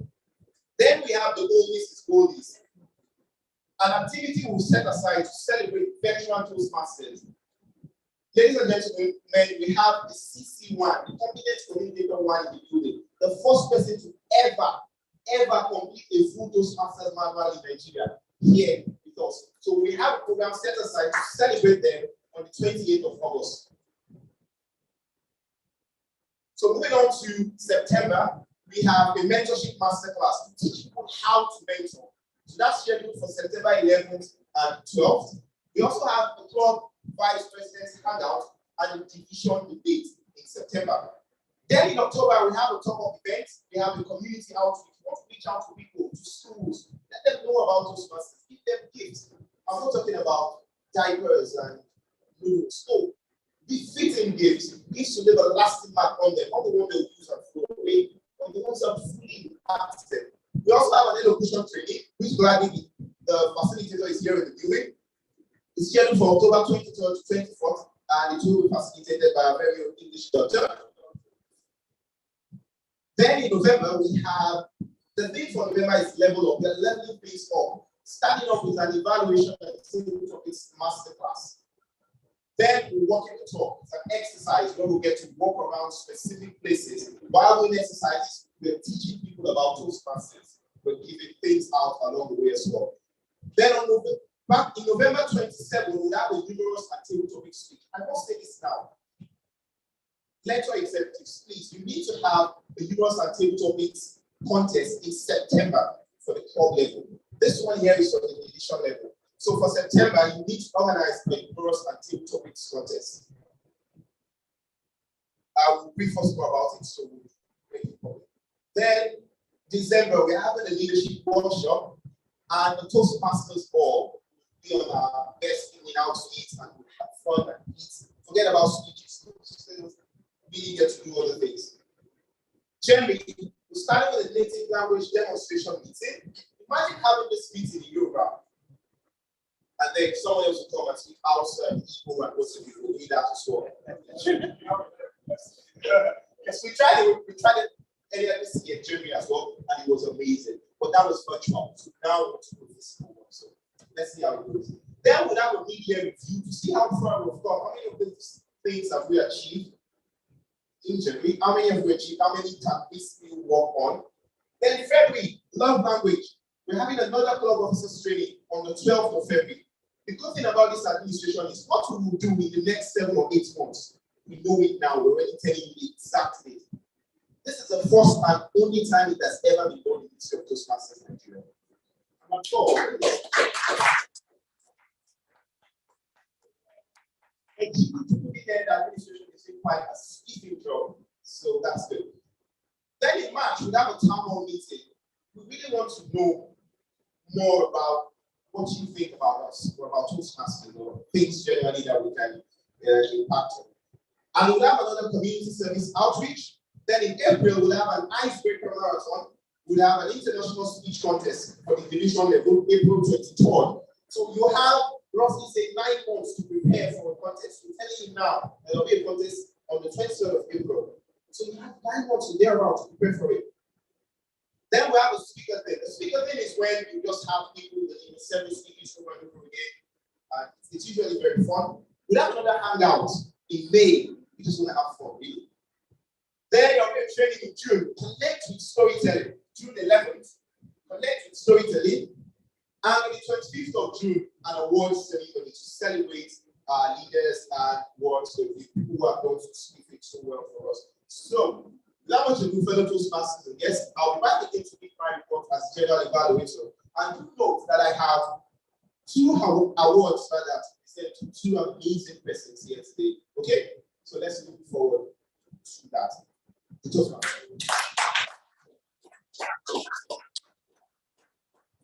Then we have the Oldies is Goldies, an activity we'll set aside to celebrate veteran Toastmasters. Ladies and gentlemen, we have the CC1, the Competent Communicator 1 in the building. The first person to ever complete a full Toastmasters manual in Nigeria here with us. So we have a program set aside to celebrate them on the 28th of August. So moving on to September, we have a mentorship masterclass to teach people how to mentor. So that's scheduled for September 11th and 12th. We also have the club vice president's handout and the division debate in September. Then in October, we have a top-up event. We have the community outreach. We want to reach out to people, to schools, let them know about Toastmasters, give them gifts. I'm not talking about diapers and noodles. No, befitting gifts, gifts to leave a lasting mark on them, not the one they use and throw away, but the ones that fully impact them. We also have an elocution training, which gladly the facilitator is here in the building. It's scheduled for October 23rd to 24th, and it will be facilitated by a very own English doctor. Then in November, we have the theme for November is level up. We're leveling things up, starting off with an evaluation of its masterclass. Then we walk in the talk. It's an exercise where we get to walk around specific places. While doing exercises, we're teaching people about Toastmasters. We're giving things out along the way as well. Then back in November 27, we have a numerous and table topic speech. I must say this now. Learntor executives, please, you need to have the humorous and table topics contest in September for the club level. This one here is for the division level. So for September, you need to organize the humorous and table topics contest. I will brief us more about it, so we'll make it public. Then December, we're having a leadership workshop and the Toastmasters Ball. Be on our best evening out to eat and we'll have fun and eat. Forget about speeches. Really get to do other things. Generally, we started with a native language demonstration meeting. Imagine having this meeting in Yoruba, and then someone else will come and speak Hausa and Igbo and what's it, we need that as well. Yes, we tried it earlier this year, January as well, and it was amazing. But that was virtual. So now we're to go this one. So let's see how it goes. Then we'll have a media review to see how far we've got. How many of these things have we achieved in January? How many have we achieved? How many can we still work on? Then in February, love language. We're having another club officers training on the 12th of February. The good thing about this administration is what we will do in the next 7 or 8 months. We know it now. We're already telling you the exact date. This is the first and only time it has ever been done in the history of Toastmasters Nigeria. I'm not sure. And even to put it there, the administration is doing quite a sweeping job. So that's good. Then in March, we have a town hall meeting. We really want to know more about what you think about us, or about Toastmasters, or things generally that we can impact on. And we'll have another community service outreach. Then in April, we'll have an icebreaker marathon. We'll have an international speech contest for the division level, April 23rd. So you have roughly say 9 months to prepare for a contest. I'm telling you now, there will be a contest on the 23rd of April. So you have 9 months to thereabout to prepare for it. Then we have a speaker thing. The speaker thing is when you just have people in several speakers over and over again. And it's usually very fun. We have another hangout in May. We just want to have fun, really. Then you're going to training in June. Connect with storytelling. June 11th. Connect with storytelling. And on the 25th of June, an awards ceremony to celebrate our leaders and awards to the people who have done speaking so well for us. So, without much ado, fellow Toastmasters and guests, I'll be back again to give my report as general evaluator. And do note that I have 2 awards rather to present to 2 amazing persons here today. Okay, so let's move forward to that.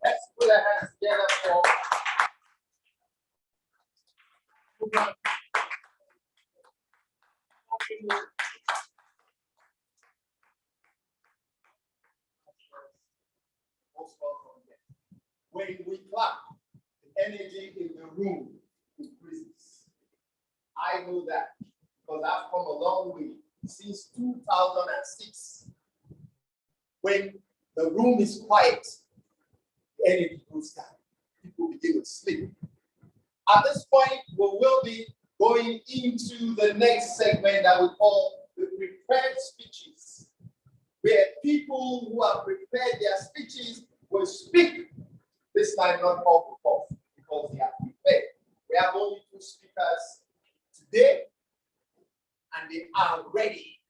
Let's put our hands together for most welcome. When we clap, the energy in the room increases. I know that because I've come a long way since 2006. When the room is quiet, the energy goes down. People begin to sleep. At this point, we will be going into the next segment that we call the prepared speeches, where people who have prepared their speeches will speak. This time, not off the cuff, because they are prepared. We have only 2 speakers today, and they are ready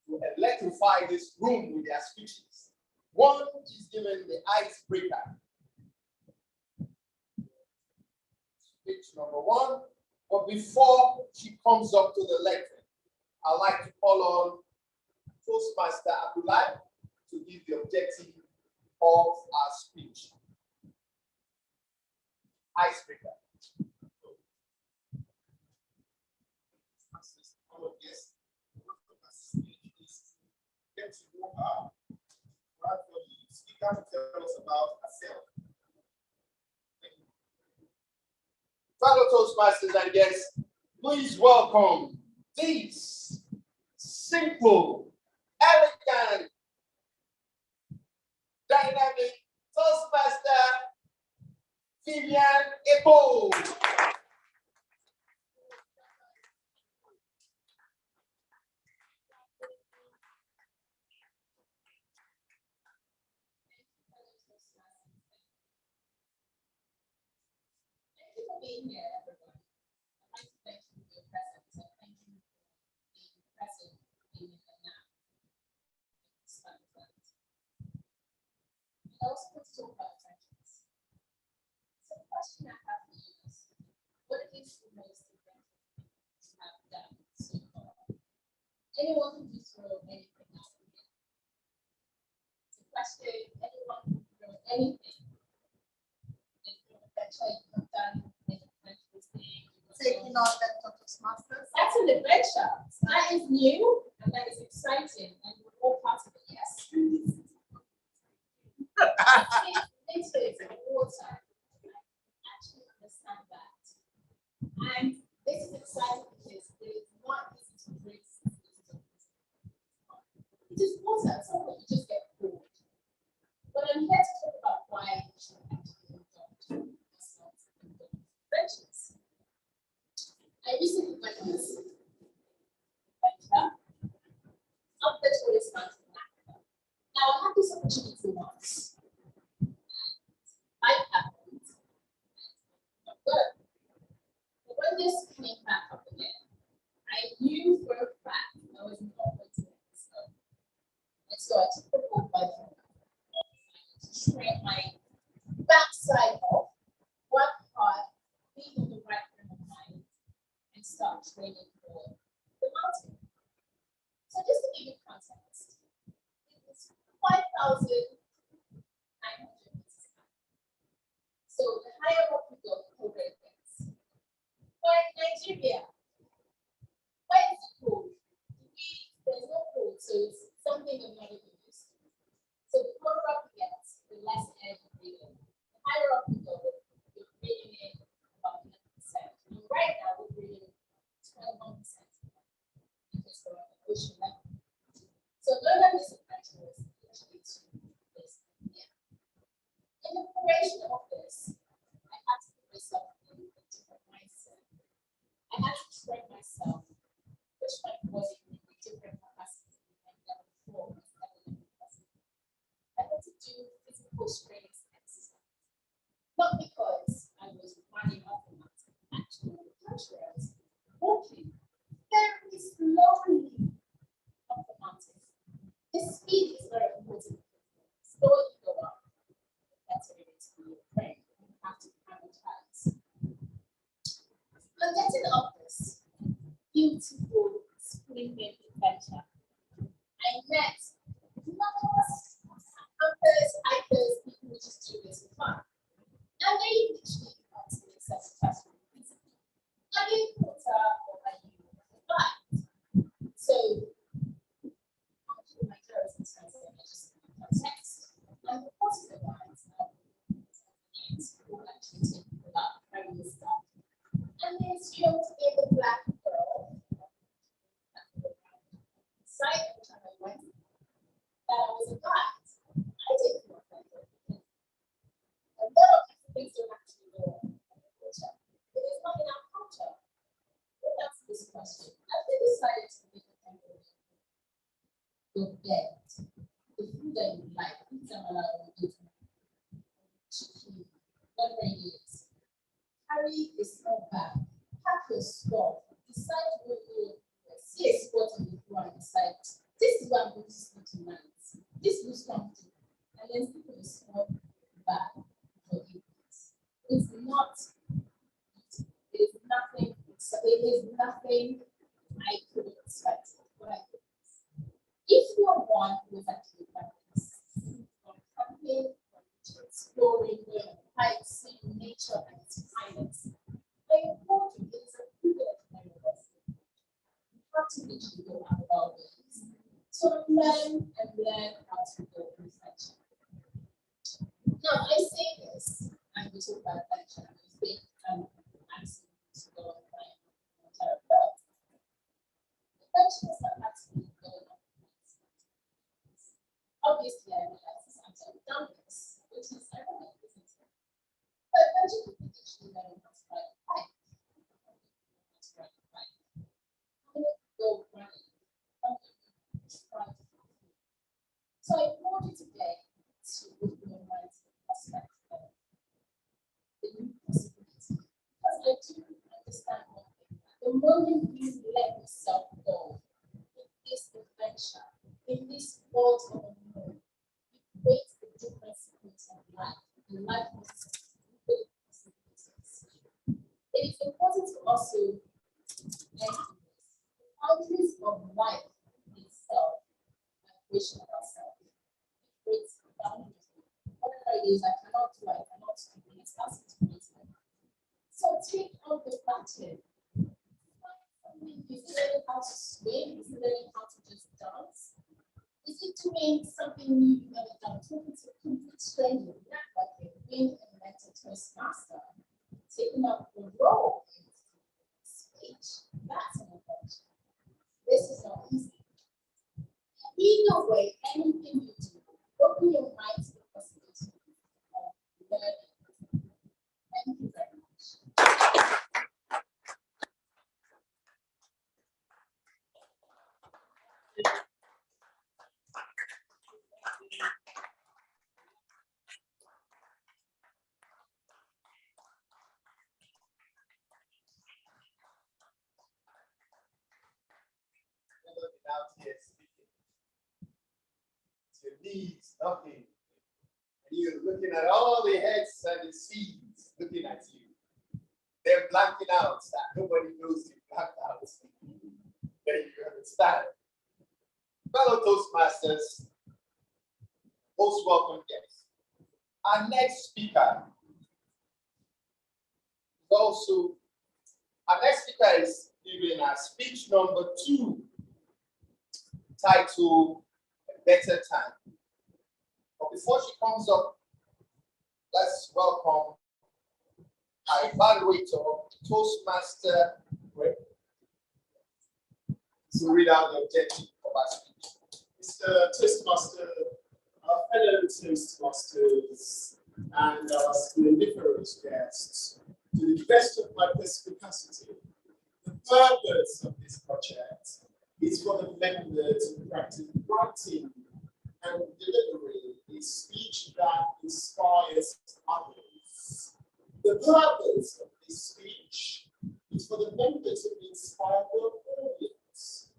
to electrify this room with their speeches. One is given the icebreaker. Speech number 1. But before she comes up to the lectern, I'd like to call on Toastmaster Abdullah to give the objective of our speech. Icebreaker. Get to know her. The speaker to tell us about herself. Fellow Toastmasters and guests, please welcome this simple, elegant, dynamic Toastmaster, Vivian Epo. Being here, everyone. I'd like to thank you for your presence and thank you for being present going to talk about friendships. So the question I have for you is, what is the most important thing you have done so far? Anyone can just throw anything out here. It's a question, anyone can throw anything. Adventure you have done, any adventurous thing. Taking on Learntor Toastmasters. That's an adventure. So that is new and that is exciting, and we're all part of it, yes. This is water. I actually understand that. And this is exciting because it is not easy to drink. It is water, at some point you just get bored. But I'm here to talk about why you should actually adopt friendships. I recently went on this adventure up the tourist mountain in Akran. Now I had this opportunity once. Life happened. Not good. But when this came back up again, I knew for a fact I was not going to let this go. And so I took the boat by the hand to train my backside off, work hard, be in the right frame of mind, and start training for the mountain. So just to give you context, it was 5,900 meters high. So the higher up you go, the colder it gets. But in Nigeria, why is it cold? There's no cold, so it's something I'm not even used to. So the colder up you get, the less air you breathe in. The higher up you go, you're breathing in about 11%. And right now, we're breathing 21% because we're on the ocean level. So learning this adventure was actually to this. Yeah. In the preparation of this, I had to put myself in a different mindset. I had to train myself, push my body in a different capacity than I've done before. I had to do physical strength exercise. Not because I was running up the mountain, actually, on the contrary, I was walking very slowly up the mountain. The speed is very important. The slower you go up, the better it is for your brain. You have to prioritize. On getting up this beautiful spring-made adventure, I met marvelous uncles, Ikers, people who just do this for fun. And they literally asked me such a question. Are you a quarter or are you a five? So my girls and sons are just context. And the positive ones will actually take people up very stuff. And they assumed in the black girl, side every time I went, that I was a guy. I didn't know that. A lot of things don't actually go on in our culture. It is not in our culture. We'll answer this question. As they decided to make a temporary your bed, the food that you like, pizza, malala, chicken, whatever it is. Carry a small bag, pack your stuff, decide where you see a spot on the floor and decide, this is where I'm going to sleep tonight. This looks comfortable. And then sleep in a small bag for you. It's not, it is nothing, it is nothing I could have expected. What I could. If you are one who is actually practice from camping, to exploring, going on hikes, seeing nature and its kindness, I implore you, it is a privilege for many of us. You have to literally go out of our ways to learn and learn how to go through friendship. Now, I say this, and we talk about friendship, and we think I'm asking you to go on my entire world. The friendship is not actually going on. Obviously, I realize this after I've done this, which is ironic, isn't it? But eventually, we actually learn how to ride a bike. I'm going to go running. I'm going to try to do it. So I want you today to open your mind to the prospect of the new possibility. Because I do understand one thing. The moment you let yourself go in this adventure, in this world of unknown, you create the different sequence of life and life it is important to also recognize the boundaries of life itself and creation of ourselves. It's boundaries. Whatever it is, I cannot do, it has to be. So take on the pattern. Is it learning how to swim? Is it learning how to just dance? Is it doing something new you've never done? Talking to a complete stranger, networking, being a mental Toastmaster, taking up a role in speech. That's an adventure. This is not easy. Either way, anything you do, open your mind to the possibility of learning. Thank you very much. Out here speaking. It's your knees, nothing. And you're looking at all the heads and the seeds looking at you. They're blanking out that nobody knows you blanked out. Then you understand. Fellow Toastmasters, most welcome guests. Our next speaker is also, our next speaker is giving our speech number 2, titled A Better Time. But before she comes up, let's welcome our evaluator, Toastmaster, to read out the objective of our speech. Mr. Toastmaster, our fellow Toastmasters, and our splendiferous guests, to the best of my perspicacity, the purpose of this project is for the member to practice writing and delivering a speech that inspires others. The purpose of this speech is for the member to inspire the audience.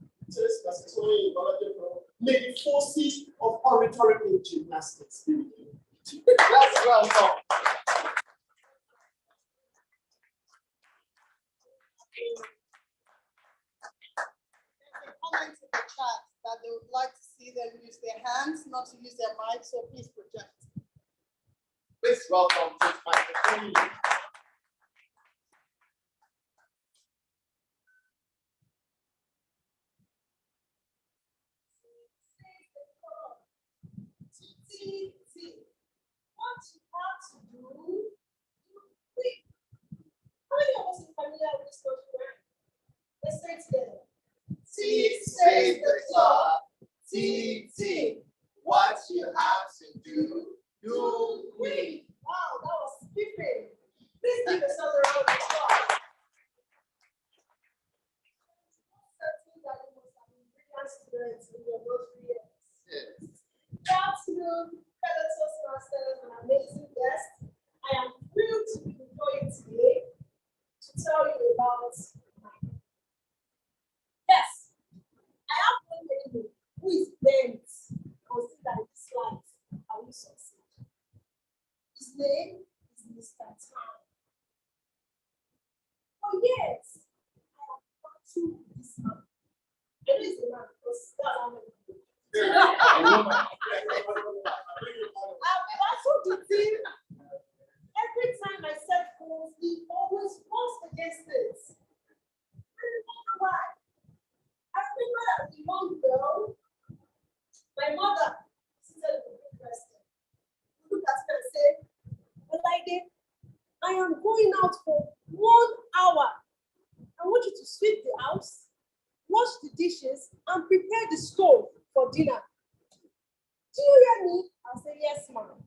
May the forces of oratorical gymnastics be with you. Let's welcome. Comment in the chat that they would like to see them use their hands, not to use their mic, so please project. Please welcome Toastmaster Chemline. What you have to do, quick. How many of us are familiar with this story? Let's say it together. T says the clock. T. What you have to do, do quick. Wow, that was skipping. Please give yourself a round of applause. Certain that you must have been brilliant students in your most years. Good afternoon, fellow Toastmasters and amazing guests. I am thrilled to be before you today to tell you about my. Yes, I have one enemy who is bent on seeing that in this life I will succeed. His name is Mr. Town. For years, I have battled with this man. I know he's a man because that's how many people. I've battled with him. Every time I set goals, he always goes against it. I don't know why. I remember as a young girl, my mother seated in the restaurant. She looked at me and said, "Olaide, I am going out for 1 hour. I want you to sweep the house, wash the dishes, and prepare the stove for dinner. Do you hear me?" I said, "Yes, ma'am."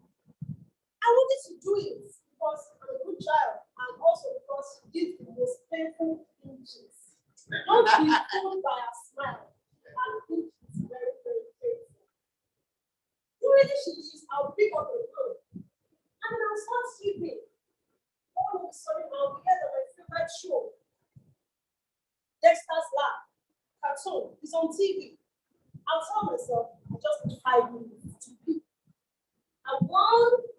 I wanted to do it because I'm a good child and also because she did the most painful inches. Don't be fooled by a smile. I think it's very, very painful. Immediately she leaves, I'll pick up the phone and then I'll start sleeping. All of a sudden, I'll be at my favorite show. Dexter's Lab, cartoon, it's on TV. I'll tell myself, I just need 5 minutes to be. And 1,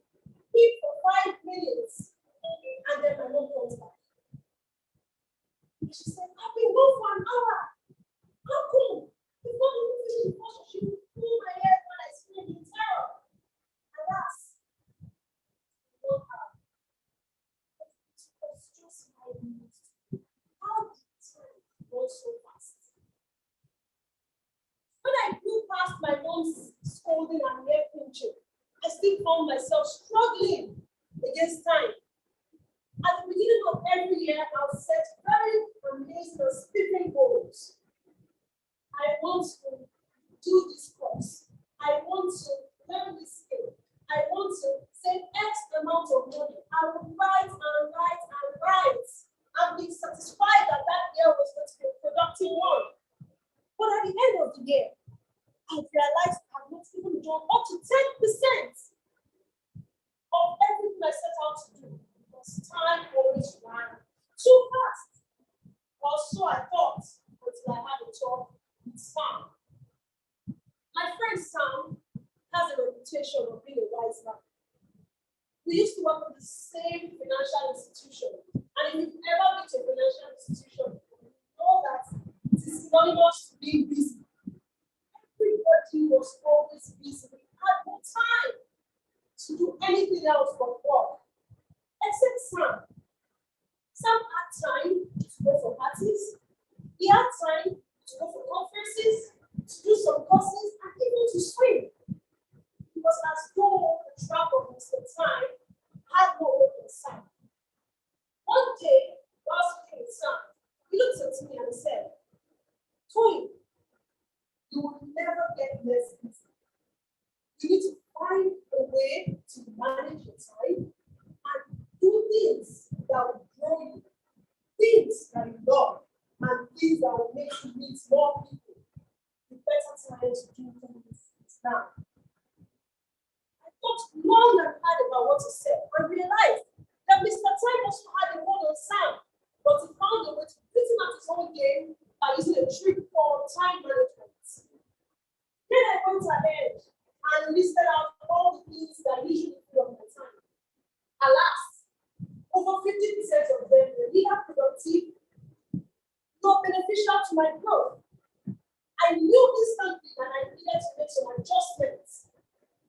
found myself struggling against time. At the beginning of every year, I'll set very amazing and spirit goals. I want to do this course. I want to learn this skill. I want to save X amount of money. I will write and write and write and be satisfied that that year was going to be a productive one. But at the end of the year, I realized I have not even done up to 10% of everything I set out to do. Because time always ran too fast. Or so I thought until I had a talk with Sam. My friend Sam has a reputation of being a wise man. We used to work in the same financial institution. And if you've ever been to a financial institution, you know that it is synonymous to being busy. Everybody was always busy. We had no time to do anything else but work. Except Sam. Sam had time to go for parties. He had time to go for conferences, to do some courses, and even to swim. It was as though the trap of Mr. Time had no open sight. One day, while speaking with Sam, he looked at me and said, Toy, you will never get less busy. You need to find a way to manage your time and do things that will grow you, things that you love, and things that will make you meet more people. The better time to do things is now. I thought long and hard about what he said and realized that Mr. Time also had a hold on Sam, but he found a way to beat him at his own game by using a trick called time management. Then I went ahead and listed out all the things that usually fill up my time. Alas, over 50% of them were neither productive nor beneficial to my growth. I knew instantly that I needed to make some adjustments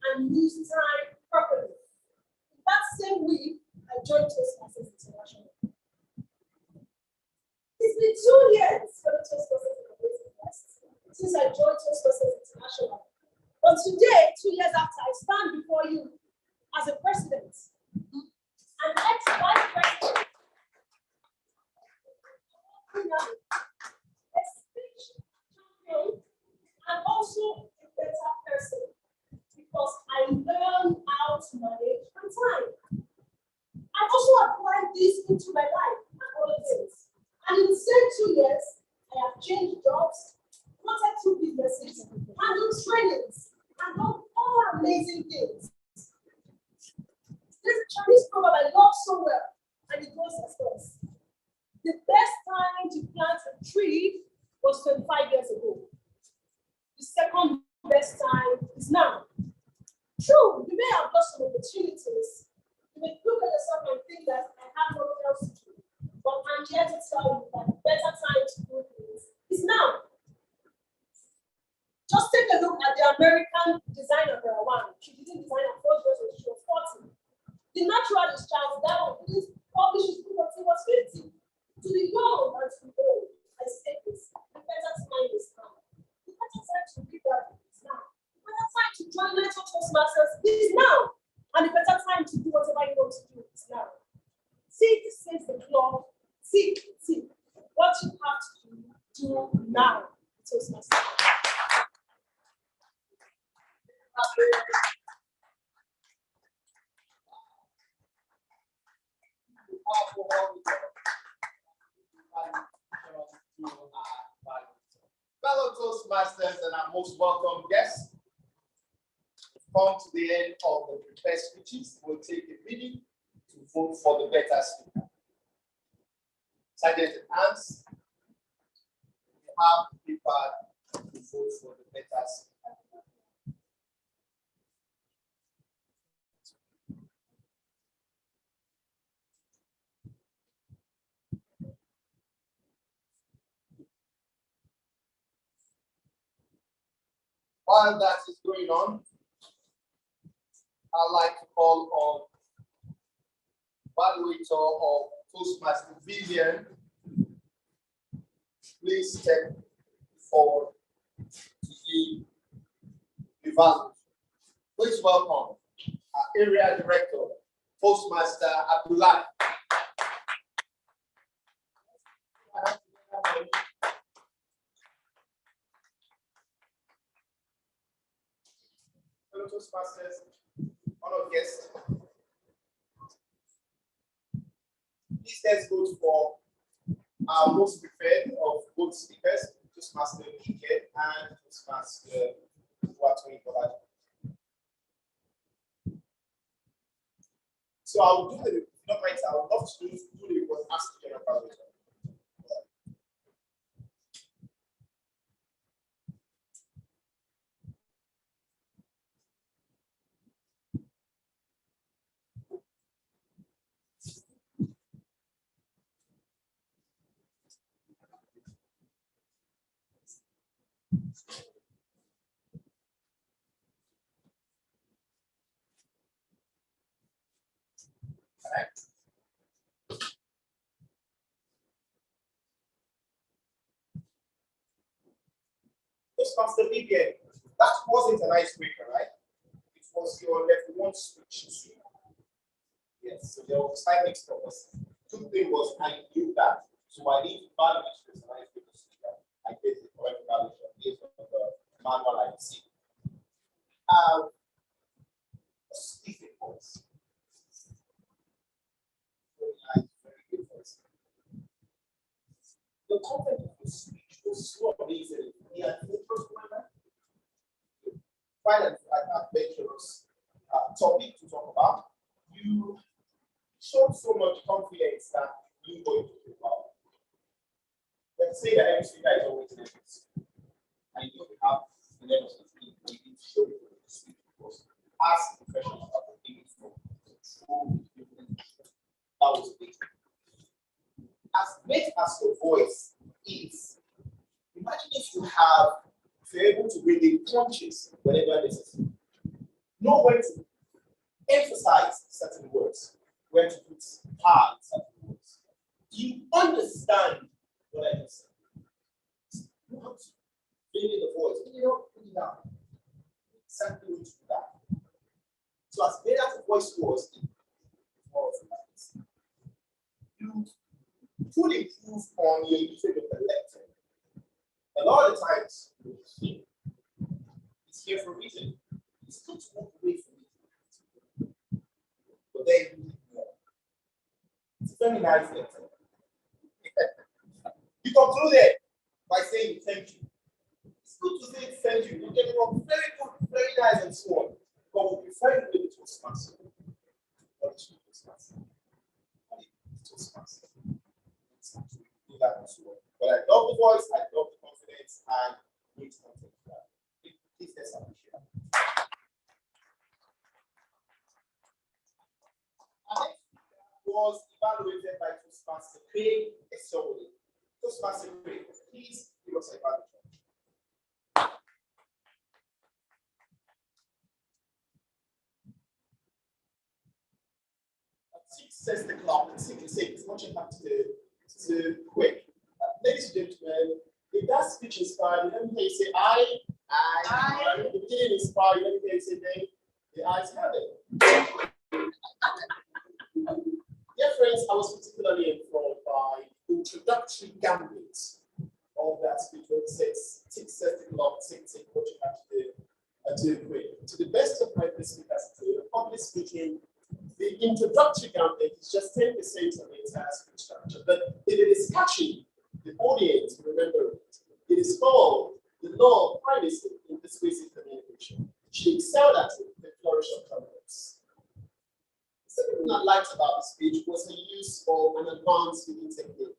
and use time properly. In that same week, I joined Toastmasters International. It's been 2 years for the Toastmasters International since I joined Toastmasters International. But today, 2 years after, I stand before you as a president, an ex-vice president, a speech champion, and also a better person because I learned how to manage my time. I've also applied this into my life and other things. And in the same 2 years, I have changed jobs, started 2 businesses, handled trainings, and done all amazing things. This Chinese proverb I love so well, and it goes as follows. The best time to plant a tree was 25 years ago. The second best time is now. True, you may have lost some opportunities. You may look at yourself and think that I have nothing else to do. But I'm here to tell you that the better time to do things is now. Just take a look at the American designer, One. She didn't design her first dress when she was 40. The naturalist Charles Darwin didn't publish his book until he was 50. To the young and to the old, I say this, the better time is now. The better time to read that book is now. The better time to join Learntor Toastmasters is now. And the better time to do whatever you want to do is now. See, this says the clock. See, what you have to do now, Toastmasters. Fellow Toastmasters and our most welcome guests, we've come to the end of the prepared speeches. We'll take a minute to vote for the better speaker. Sergeant Hans, we have paper to vote for the better speaker. While that is going on, I'd like to call on evaluator of Toastmaster Vivian. Please step forward to give evaluation. Please welcome our Area Director, Toastmaster Abdullah. Fellow Toastmasters, honored guests, please let's vote for our most preferred of both speakers, Toastmaster Ikeja and Toastmaster Forte. So I'll do the, not right, I would love to do the report, ask the general public. Toastmaster BBN, that wasn't an icebreaker, right? It was your level 1 speech. Yes, so there was a slight mix up. Two things was I knew that, so I need to validate it as an icebreaker speaker. I get the correct validation based on the manual I see. Speaking voice. Very nice, very good voice. The content of the speech was so amazing. He had the first one. Quite an adventurous topic to talk about. You showed so much confidence that you were going to talk about. Let's say that every speaker is always nervous. And you have the nervousness, you need to show it to the speaker because ask professionals about the things from that was big. As great as your voice is, imagine if you have, if you're able to bring in punches whenever necessary. Know when to emphasize certain words, when to put power in certain words. Do you understand what I just said? You have to bring in the voice. When you don't put it down, exactly what to do that. So as great as the voice was, more of that. You could improve on your usage of the lecture. A lot of the times, it's here for a reason. It's good to walk away from it. But then, it's a very nice letter. You conclude it by saying thank you. It's good to say thank you. You get it wrong, very good, very nice, and so on. But we prefer to do it to a sponsor. Not to a sponsor. Toastmaster. Do that as well. But I love the voice, I love the confidence, and need to content that. Please let's appreciate that. And was evaluated by Toastmaster Craig Esoli. Toastmaster Craig, please give us a evaluation. Says the clock, simply say it's much have to quick. Ladies and gentlemen, if that speech inspired, let me hear you say I. If it didn't inspire, let me hear you say they. The eyes have it. Dear friends, I was particularly enthralled by the introductory gambit of that speech where it says, tick, set the clock, tick, what you have to do quick. To the best of my speakers today, public speaking, the introductory gambit is just 10% of the entire speech structure. But if it is catchy, the audience will remember it. It is called the law of privacy in persuasive communication. She excelled at it, the flourish of confidence. The second thing I liked about the speech was the use of an advanced speaking technique.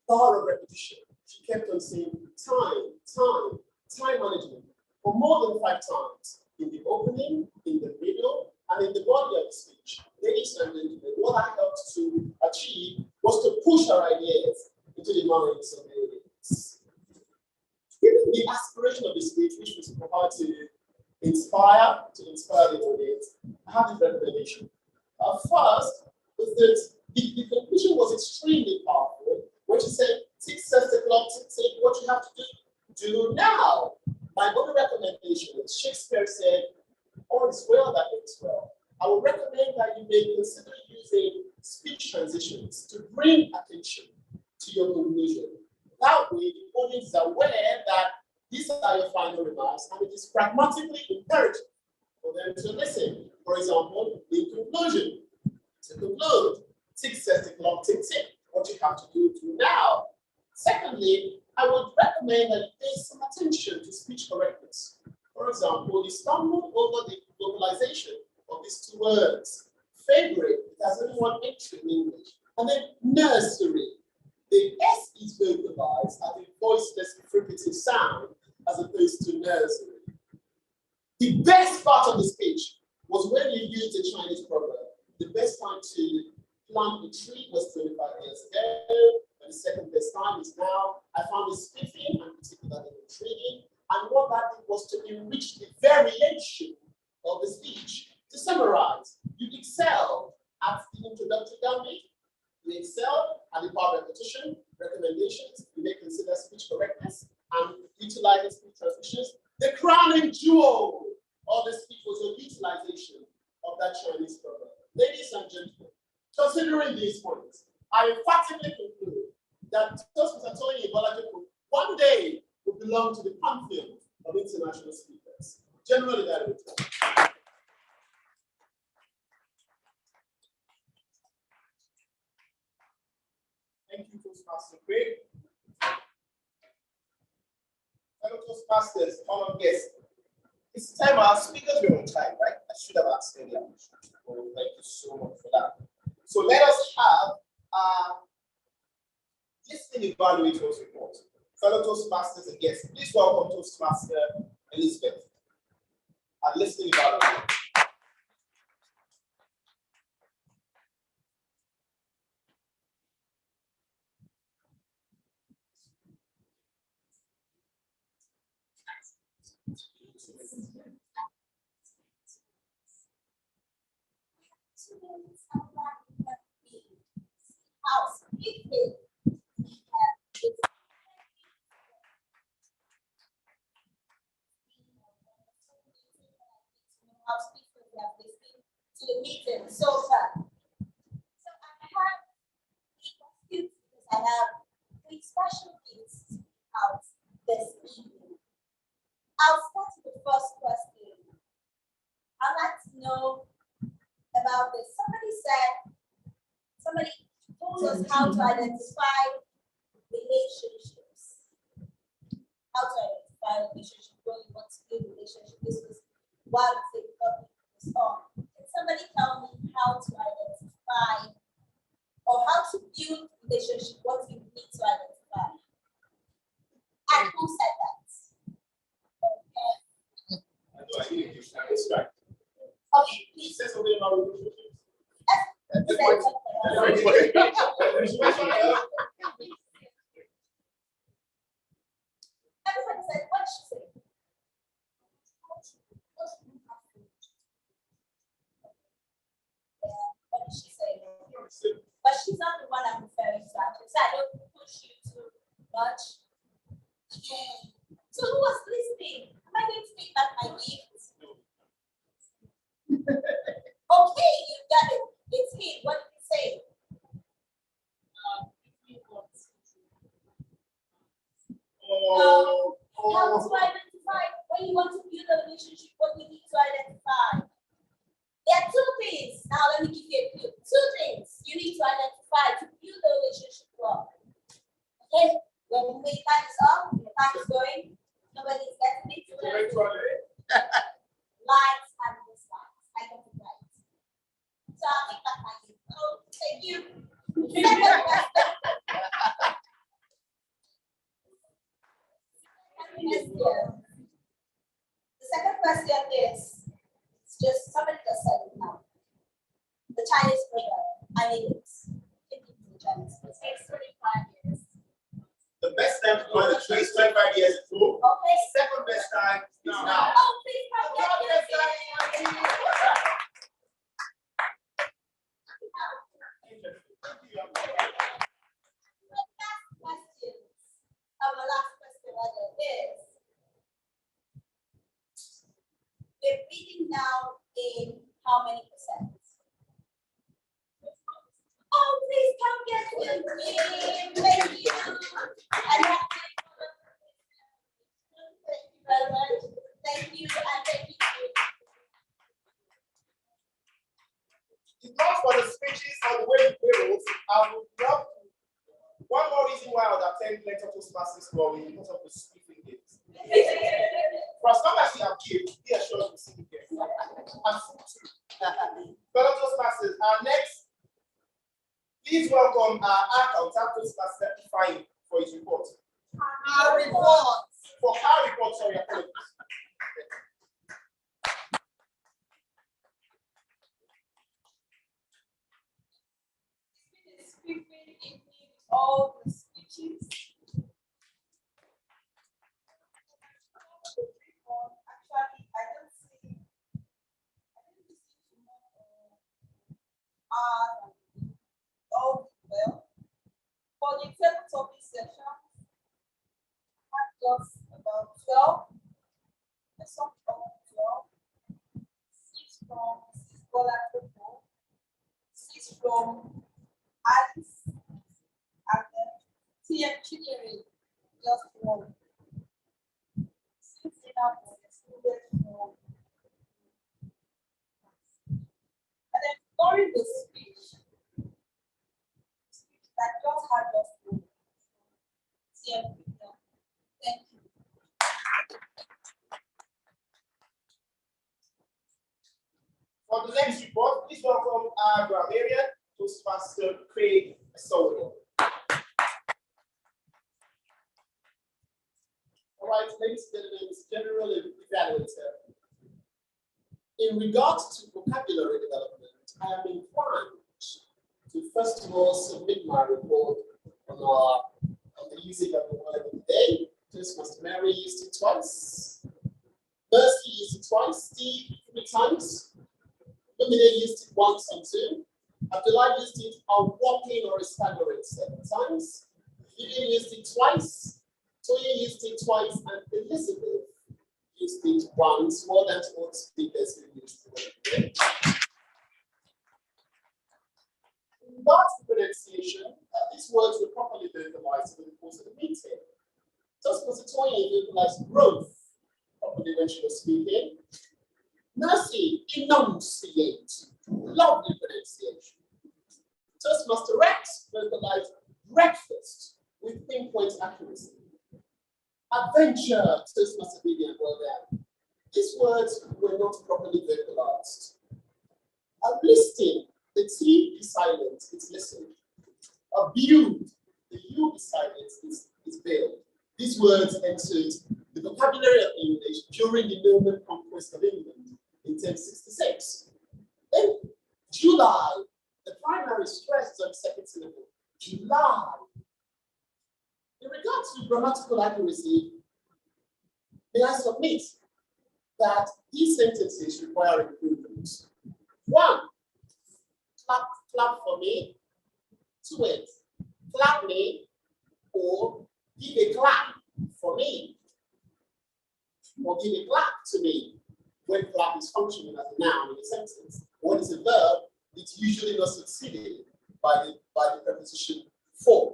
Thorough repetition. She kept on saying time management for more than 5 times in the opening, in the middle, and in the body of the speech. Ladies and gentlemen, what I helped to achieve was to push our ideas into the minds of the audience. Given the aspiration of the speech, which was how to inspire the audience, I have this recommendation. First, was that the conclusion was extremely powerful. When she said, 6 o'clock, what you have to do now. My other recommendation is Shakespeare said, all is well that ends well. I would recommend that you may consider using speech transitions to bring attention to your conclusion. That way, the audience is aware that these are your final remarks and it is pragmatically imperative for them to listen. For example, in conclusion, to conclude, tick says the clock, tick, tick, what you have to do now. Secondly, I would recommend that you pay some attention to speech correctness. For example, you stumbled over the localization of these two words. Favorite, it has only one entry in English. And then nursery. The S is vocalized as a voiceless fricative sound as opposed to nursery. The best part of the speech was when you used the Chinese proverb. The best time to plant a tree was 25 years ago, and the second best time is now. I found it spiffing and particularly intriguing. And what that did was to enrich the variation of the speech. To summarize, you excelled at the introductory gambit, you excelled at the part repetition, recommendations, you may consider speech correctness, and utilizing speech transitions. The crowning jewel of the speech was your utilization of that Chinese proverb. Ladies and gentlemen, considering these points, I emphatically conclude that Toastmaster Tony Ibolajuku one day will belong to the pantheon of international speakers. Generally, that is it. Thank you, Toastmaster Craig. Fellow Toastmasters, honored guests. It's time our speakers were on time, right? I should have asked earlier. Oh, thank you so much for that. So let us have listening evaluators report. Fellow Toastmasters and guests, please welcome Toastmaster Elizabeth. Our listening evaluator. To the meeting so far. So I have questions because I have 3 special things out this evening. I'll start with the first question. I'd like to know about this. Somebody told us how to identify relationships. How to identify relationships when you want to build relationships. This was one thing that was on. Somebody tell me how to identify or how to build relationship, what you need to identify. And who said that? Okay, please. Say something about relationships. Everybody said, what she said? What did she say? But she's not the one I'm referring to. So I don't push you too much. Okay. So who was listening? Am I going to take back my gift? Okay, you got it. It's me. What did you say? How to identify when you want to build a relationship, what you need to identify. There are 2 things. Now let me give you a clue. 2 things you need to identify to build a relationship well. Okay, when the time is up, the time is going, nobody's getting it. Likes and dislikes. I got it right. So I'll take back my gift. Oh, thank you. Second question. The second question is, it's just somebody just said it now. The Chinese proverb. I need it. The Chinese proverb. It takes 25 years. The best time to join the tree is 25 years ago. Okay. Second best time is now. Oh, please don't get Third best time My last question is, we're reading now in how many percent? Thank you. And thank you very much. Thank you and thank you. If not for the speeches and the way the payroll, I would love to. One more reason why I would attend Learntor Toastmasters Club is because of the speaking gigs. For as long as you have gigs, be assured of the speaking gigs. And food too. Fellow Toastmasters, our next, please welcome our accountant Toastmaster Ifeanyi for his report. Our report. For our report, sorry, apologies. All the speeches. Actually, I don't see all well. For the table topic section, I just about 12. Some from 12. 6 from Mrs. Bola Koko. 6 from Alice. And then TM Chinyere, just one. 6 enough for the students from. And then during the speech, I just had just one. TM Chinyere. Thank you. For the next report, please welcome our grammarian, Toastmaster Craig Sowell. All right, ladies and gentlemen, it's general evaluator. In regards to vocabulary development, I am inclined to first of all submit my report on the usage of the word of the day. Toastmaster Mary used it twice. Mercy used it twice. Steve 3 times. Lumine used it once and 2. Abdullah used it a walking or a staggering 7 times. Vivian used it twice. Toya used it twice, and Elizabeth used it once. More than 4 speakers who used it. In regards to pronunciation, these words were properly verbalized over the course of the meeting. Toastmaster Toya verbalized growth properly when she was speaking. Mercy, enunciate. Lovely pronunciation. Toastmaster Rex verbalized breakfast with pinpoint accuracy. Adventure, Toastmaster Vivian, well done. These words were not properly verbalized. Listing, the T is silent, it's listened. Build, the U is silent, it's build. These words entered the vocabulary of English during the Norman conquest of England in 1066. Then July, the primary stress is on the second syllable. July. In regards to grammatical accuracy, may I submit that these sentences require improvement. 1, clap for me. 2, clap me, or give a clap for me, or give a clap to me. When clap is functioning as a noun in a sentence. When it's a verb, it's usually not succeeded by the preposition for.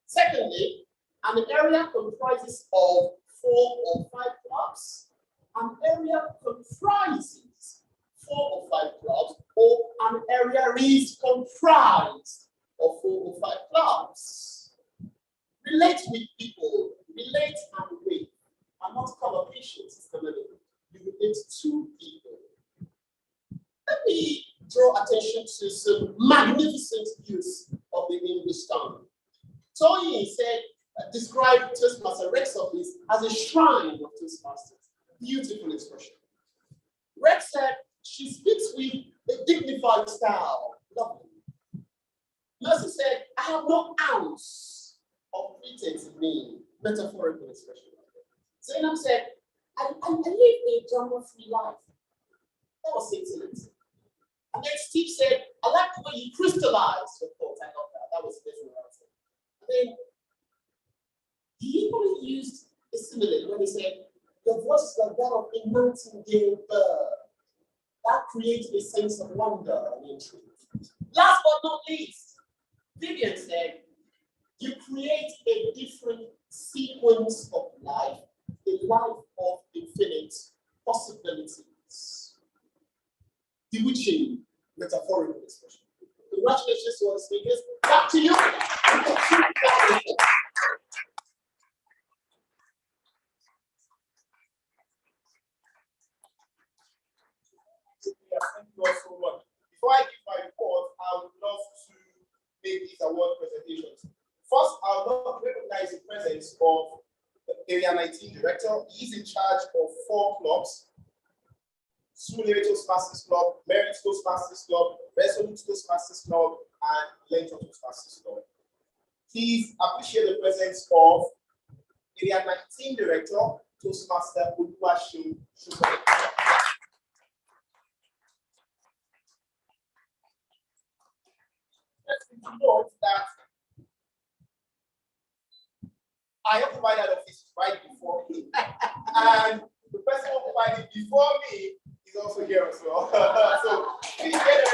Secondly, an area comprises of 4 or 5 clubs. An area comprises 4 or 5 clubs, or an area is comprised of 4 or 5 clubs. Relate with people, relate and with. I'm not collaboration, Sister Melody. You relate to people. Let me draw attention to some magnificent use of the English tongue. Toyin said, described Toastmaster Rex office as a shrine of Toastmasters. Beautiful expression. Rex said she speaks with a dignified style. Lovely. Mercy said, I have no ounce of pretense in me. Metaphorical expression. Zainab said, I live a drama-free life. That was excellent. And then Steve said, I like the way you crystallize your thoughts. I love that. That was mesmerizing. And then he equally used a simile when he said, your voice is like that of a nightingale bird. That creates a sense of wonder and intrigue. Last but not least, Vivian Vivian said, you create a different sequence of life, a life of infinite possibilities. Bewitching metaphorical expression. Congratulations to all the speakers. Back to you. Thank you all so much. Before I give my report, I would love to make these award presentations. First, I would love to recognize the presence of the Area 19 Director. He's in charge of 4 clubs: Chemline Toastmasters Club, Merit Toastmasters Club, Resolute Toastmasters Club, and Learntor Toastmasters Club. Please appreciate the presence of Area 19 Director, Toastmaster Obasa. To note that I occupied that office right before me, and the person occupied it before me is also here as well. So please get a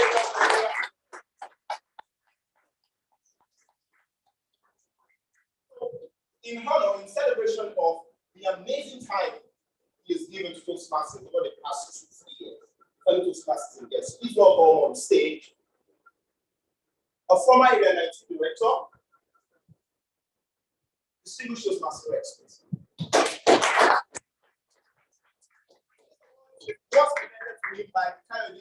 in honor, in celebration of the amazing time he has given to Toastmasters over the past 2-3 years, fellow Toastmasters and guests, please welcome on stage a former Area 19 Director, distinguished Toastmaster expert. Just presented to me by the kind of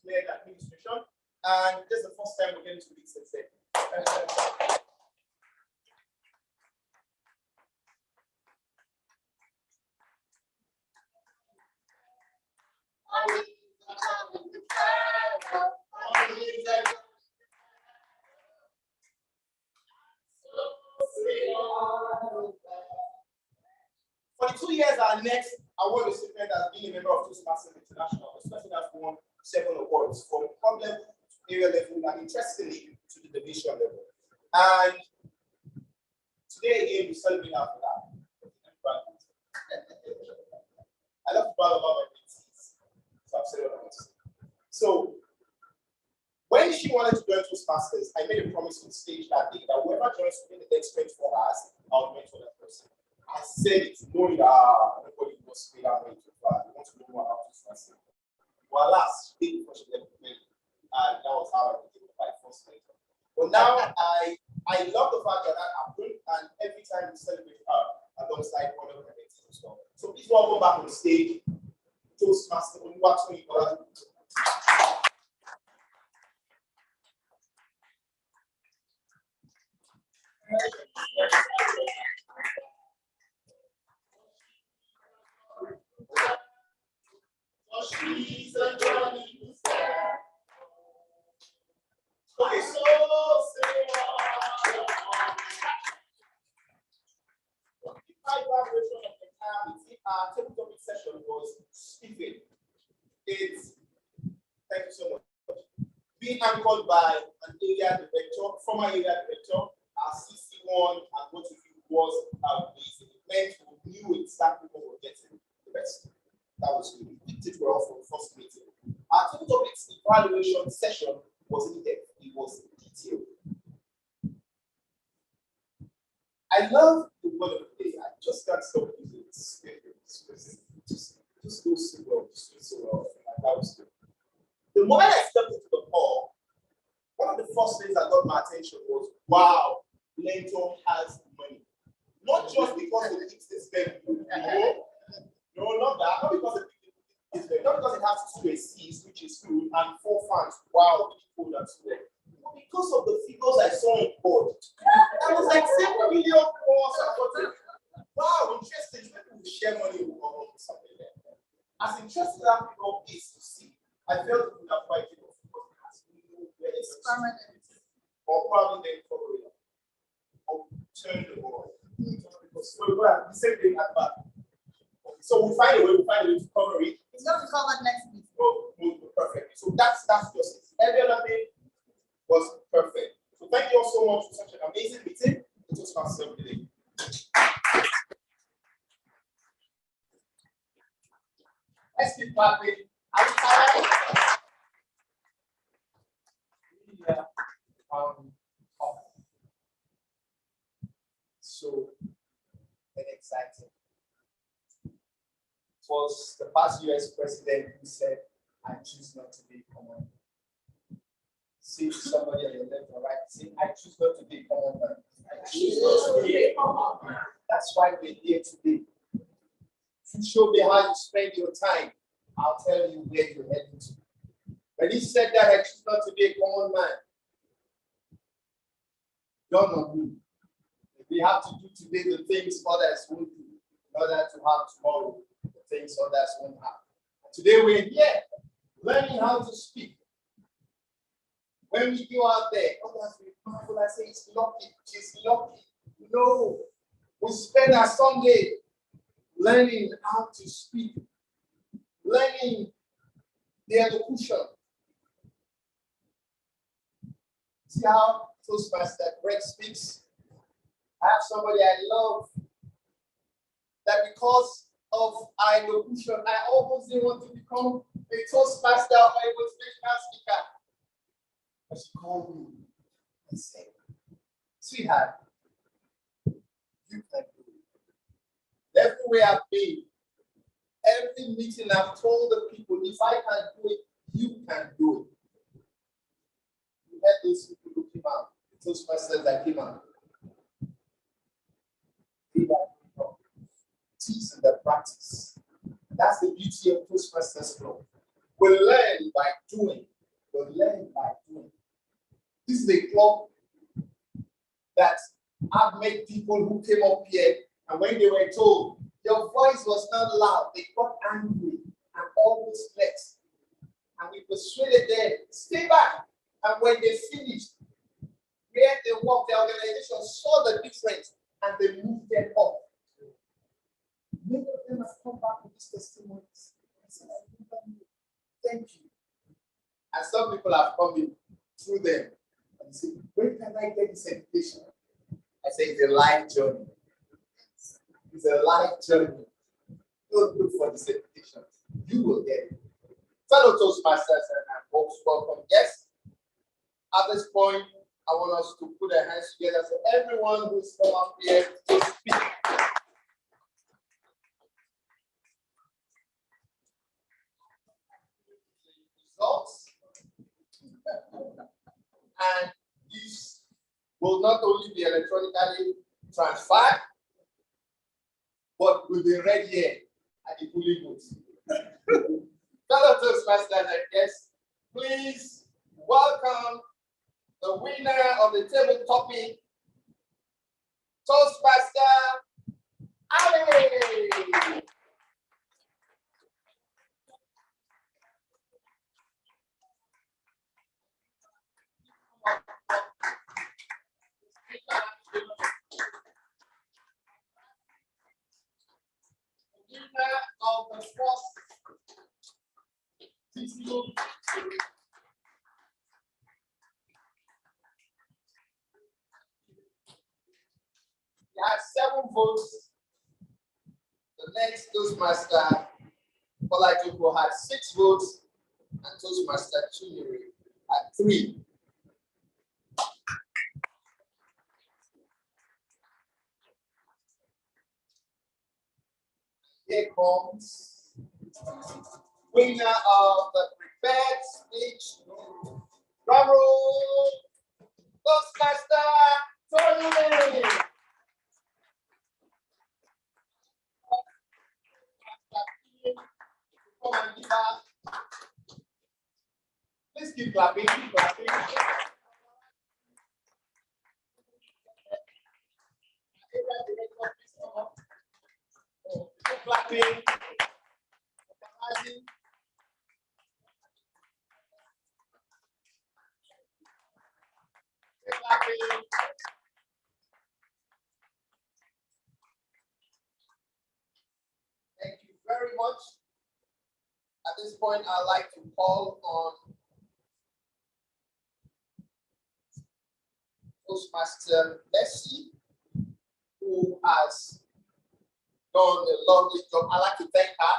led administration, and this is the first time we're getting to meet since then. For the 2 years, our next award recipient has been a member of Toastmasters International. This person has won 7 awards from club level to area level, and interestingly to the division level. And today again, we celebrate after that. I love to brag about my mentees, so I've said what I want to say. So when she wanted to join Toastmasters, I made a promise on stage that day that whoever joins within the next 24 hours, I'll mentor that person. I said it, knowing that everybody was paid out money to far. They want to know more about Toastmasters. Well, last week before she left me, and that was how I became my first mentor. But now I love the fact that that happened, and every time we celebrate her alongside one of her mentees as well. So please welcome back on stage, Toastmaster Oluwatoyin. Okay, so our table topic session was speaking. It's, thank you so much, being anchored by an area director, former area director, our CC1, and what if it was basically meant we knew exactly what we were getting the best. That was good. We picked it well from the first meeting. Our table topics evaluation session was in depth, it was detailed. I love the word of the day. I just can't stop using it. Just goes so well, so well. That was good. The moment I stepped into the hall, one of the first things that got my attention was, wow, Learntor has money. Not just because it keeps this very good. No, not that. Not because not because it has 2 ACs, which is good, and 4 fans. Wow, people that's there. But because of the figures I saw on board. I was like 7 million more. Wow, interesting. Maybe we share money or something there. As interesting as that figure is to see, I felt it would have quite enough because it has it's permanent. Or probably then cover it up. Or turn the ball. So the same thing at back. Okay, so we'll find a way to cover it. It's going to be covered next week. Oh, perfect. So that's just it. Every other thing was perfect. So thank you all so much for such an amazing meeting. It was fun today. Let's keep clapping. exciting. It was the past US president who said, I choose not to be a common man. Say to somebody on your left or right, say, I choose not to be a common man. I choose not to be a common man. That's why we're here today. If you show me how you spend your time, I'll tell you where you're heading to. When he said that, I choose not to be a common man, dawned on me. We have to do today the things others won't do in order to have tomorrow the things others won't have. And today we're here learning how to speak. When we go out there, others will marvel and say, it's lucky, she's lucky. No, we spend our Sunday learning how to speak, learning the elocution. See how Toastmaster Greg speaks? I have somebody I love that because of our elocution, I almost didn't want to become a Toastmaster or a motivational speaker. But she called me and said, sweetheart, you can do it. Everywhere I've been, every meeting I've told the people, if I can do it, you can do it. You had those people who came out, the Toastmasters that came out. Teach in the practice. That's the beauty of Toastmasters Club. We learn by doing. We learn by doing. This is a club that I've met people who came up here, and when they were told your voice was not loud, they got angry and almost flexed. And we persuaded them, stay back. And when they finished, where they worked, the organization saw the difference and they moved them up. Many of them have come back with these testimonies. I said, thank you. And some people have come in through them and say, where can I get this education? I say, it's a life journey. It's a life journey. Don't look for this education. You will get it. Fellow Toastmasters and folks, welcome. Yes, at this point, I want us to put our hands together so everyone who's come up here to speak. Results. And these will not only be electronically transferred, but will be read here at the polling booth. Fellow Toastmasters and guests, please welcome the winner of the table topic, Toastmaster Ali. Winner of the first physical. He had 7 votes. The next Toastmaster, Olajupo, had 6 votes, and Toastmaster Chinyere had 3. Here comes winner of the prepared speech. Drum roll, Toastmaster Tony. Come and give her. Please keep clapping, keep clapping. Keep clapping. Thank you very much. At this point, I'd like to call on Toastmaster Messi, who has done a lovely job. I'd like to thank her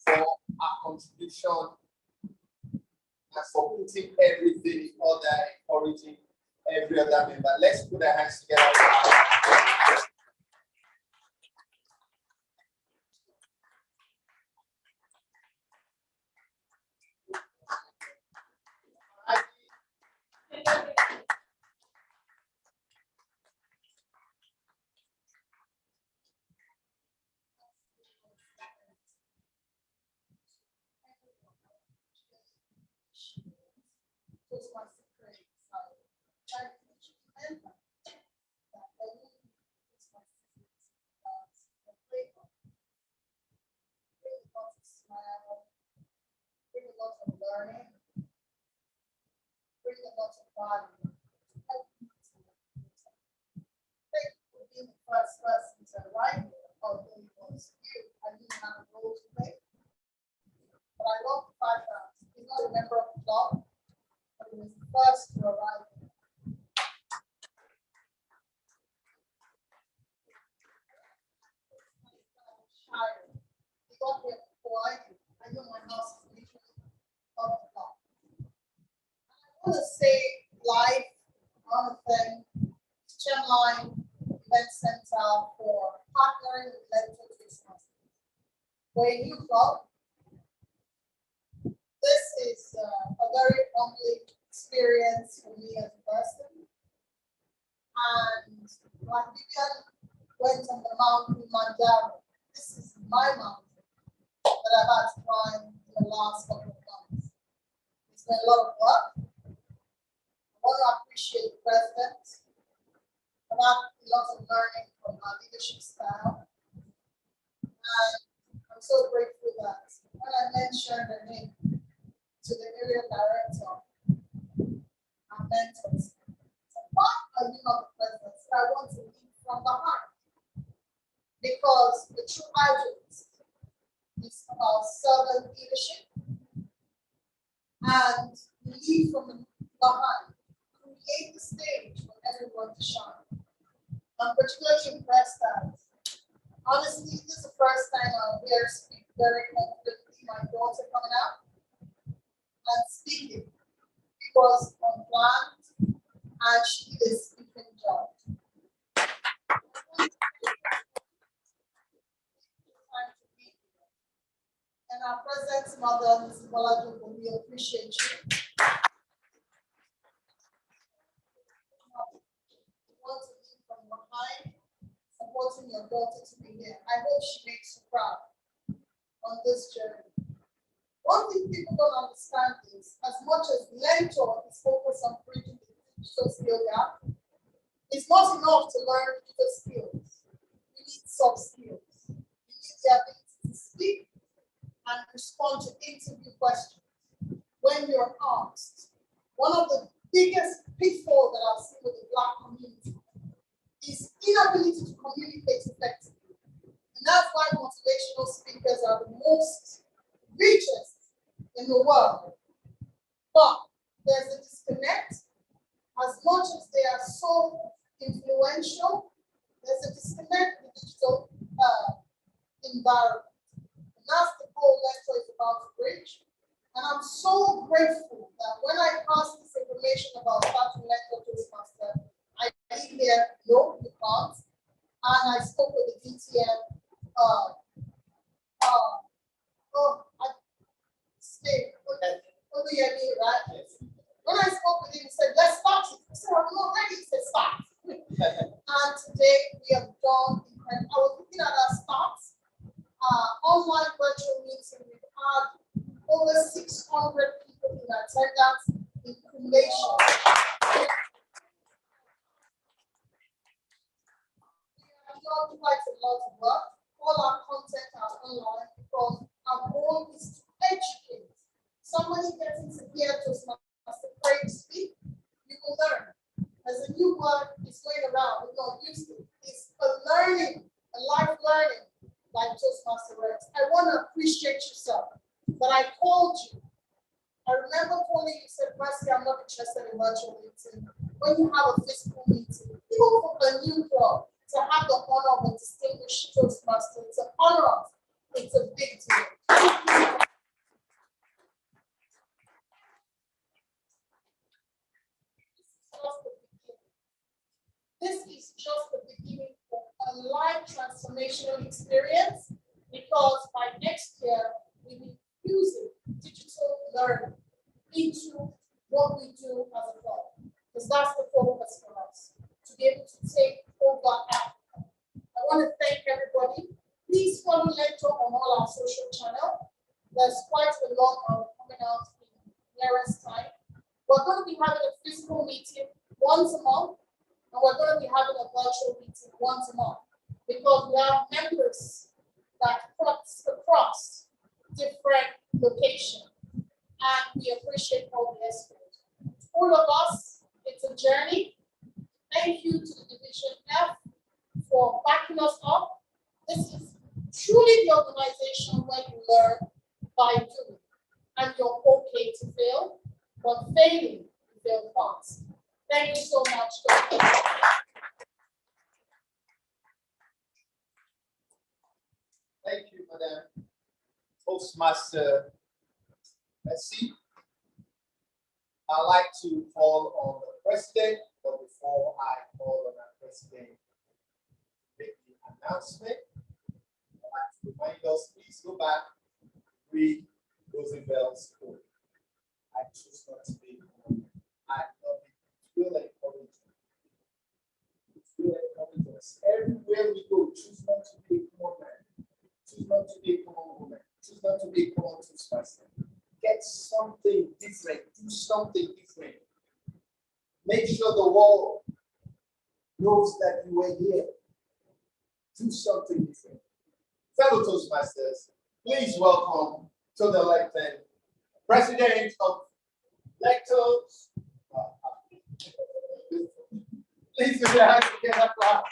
for her contribution and for putting everything in order, encouraging every other member. Let's put our hands together. appreciate Toastmaster Craig. So try to remember that only Toastmasters bring a lot of smile, bring a lot of learning, bring a lot of value. Thank you for being the first person to arrive here, although it was you, I didn't have a role to play. But I love the fact that he's not a member of the club, but he was the first to arrive here. He got here before I did. I know my house is literally off the block. I want to say live on a thing, Chemline Event Center for partnering with Learntor Toastmasters. We're a new club. This is a very humbling experience for me as a person. And like Vivian went on the mountain Mandara, this is my mountain that I've had to climb in the last couple of months. It's been a lot of work. I want to appreciate the president. I've had a lot of learning from our leadership style. And I'm so grateful that when I mentioned the name to the area director, our mentors, why are you not the president? So I want to lead from behind. Because the true agent is about servant leadership and lead from behind, create the stage for everyone to shine. I'm particularly impressed that, honestly, this is the first time I'm here speak very confidently, my daughter coming out and speaking. It was unplanned and she did a speaking job. And our present mother, Ms. Bolaji, we appreciate you. You want to lead from behind, supporting your daughter to be here. I hope she makes you proud on this journey. One thing people don't understand is, as much as Learntor is focused on bridging the digital skill gap, it's not enough to learn digital skills. You need soft skills. You need the ability to speak and respond to interview questions when you're asked. One of the biggest pitfalls that I've seen with the Black community is inability to communicate effectively. And that's why motivational speakers are the most richest in the world. But there's a disconnect. As much as they are so influential, there's a disconnect in the digital environment. And that's the goal Learntor is about to bridge. And I'm so grateful that when I passed this information about starting Learntor Toastmaster, I did hear, no, you can't. And I spoke with the DTM. Right? When I spoke with him, he said, let's start it. I said, I'm not ready. He said, start. And today we have done incredible. I was looking at our stats. Online virtual meeting, we've had over 600 people in attendance in cumulation. We have done quite a lot of work. All our content are online because our goal is to educate. Somebody getting to hear Toastmaster Craig speak, you will learn. As a new word is going around, we're not used to it. It's a learning, a life learning, like Toastmaster Rex. I want to appreciate you, sir, that I called you. I remember calling you, said, Mercy, I'm not interested in virtual meeting. When you have a physical meeting, even for a new club, to have the honor of a distinguished Toastmaster, it's an honor. It's a big deal. This is just the beginning of a life transformational experience, because by next year, we will use digital learning into what we do as a club, because that's the focus for us, to be able to take over Africa. I want to thank everybody. Please follow Learntor on all our social channels. There's quite a lot of coming out in nearest time. We're going to be having a physical meeting once a month, and we're going to be having a virtual meeting once a month because we have members that cross across different locations, and we appreciate all the effort. All of us, it's a journey. Thank you to the Division F for backing us up. This is truly the organization where you learn by doing, and you're okay to fail, but failing, you fail fast. Thank you so much. Thank you, Madam Toastmaster. Merci. I'd like to call on the president, but before I call on our president to make the announcement, I'd like to remind us, please go back, read Roosevelt's quote. I choose not to be one. I love it. It will encourage you. It will encourage us. Everywhere we go, choose not to be a common man. Choose not to be a common woman. Choose not to be a common Toastmaster. Get something different. Do something different. Make sure the world knows that you were here. Do something different. Fellow Toastmasters, please welcome to the left hand President of Lectors. Please do your hands together, clap.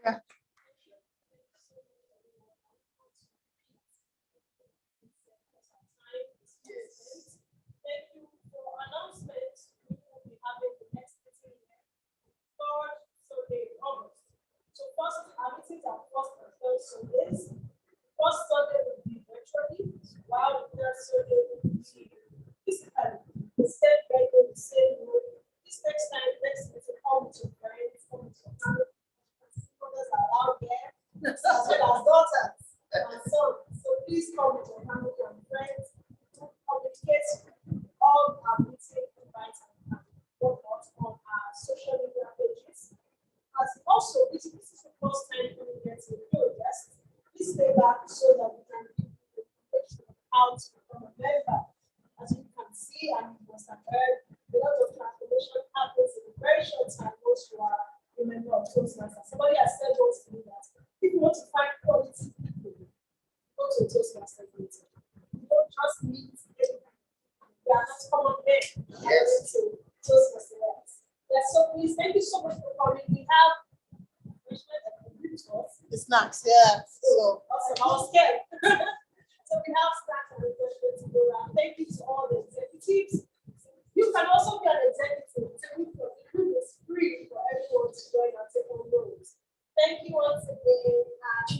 Yeah. Yes. Thank you for announcements. We will be having the next meeting third Sunday in August. So first, our meetings are first and third Sundays. First Sunday will be virtually, while the third Sunday will be physically. The same venue, the same room. This next time, next meeting, come with your friends, come with your family. Mothers are out there, as well as daughters and sons. So please come with your family and friends to communicate all our meeting invites and whatnot on our social media pages. As also, this is the first time we get to know guests. Please stay back so that we can give you the information how to become a member. As you can see, and you must have heard, a lot of transformation happens in a very short time once you are a member of Toastmasters. Somebody has said once to me that if you want to find quality people, go to a Toastmasters meeting. You don't just meet everybody. You are not common men. Yes. To Toastmasters. Yes, so please, thank you so much for coming. We have The snacks, yeah. So awesome. I was scared. So we have snacks and refreshments to go around. Thank you to all the executives. You can also be an executive. The group is free for everyone to join and take on roles. Thank you once again. And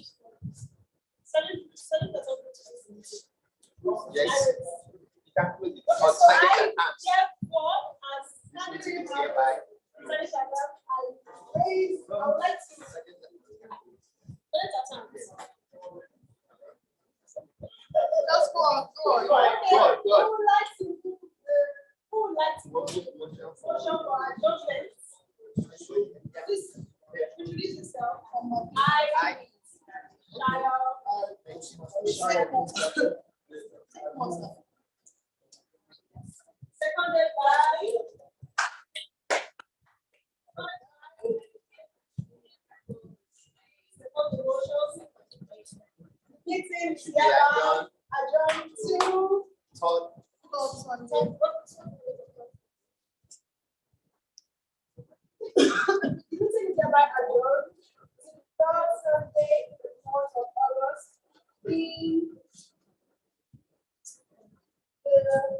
send the topic to this. Yes. You can put it Okay, on so second I hands. therefore, as Meeting is hereby. I would like to just go on. Okay. Good. Who would like to motion for adjustments? Please introduce yourself. I seconded by meeting hereby adjourned to Todd. okay.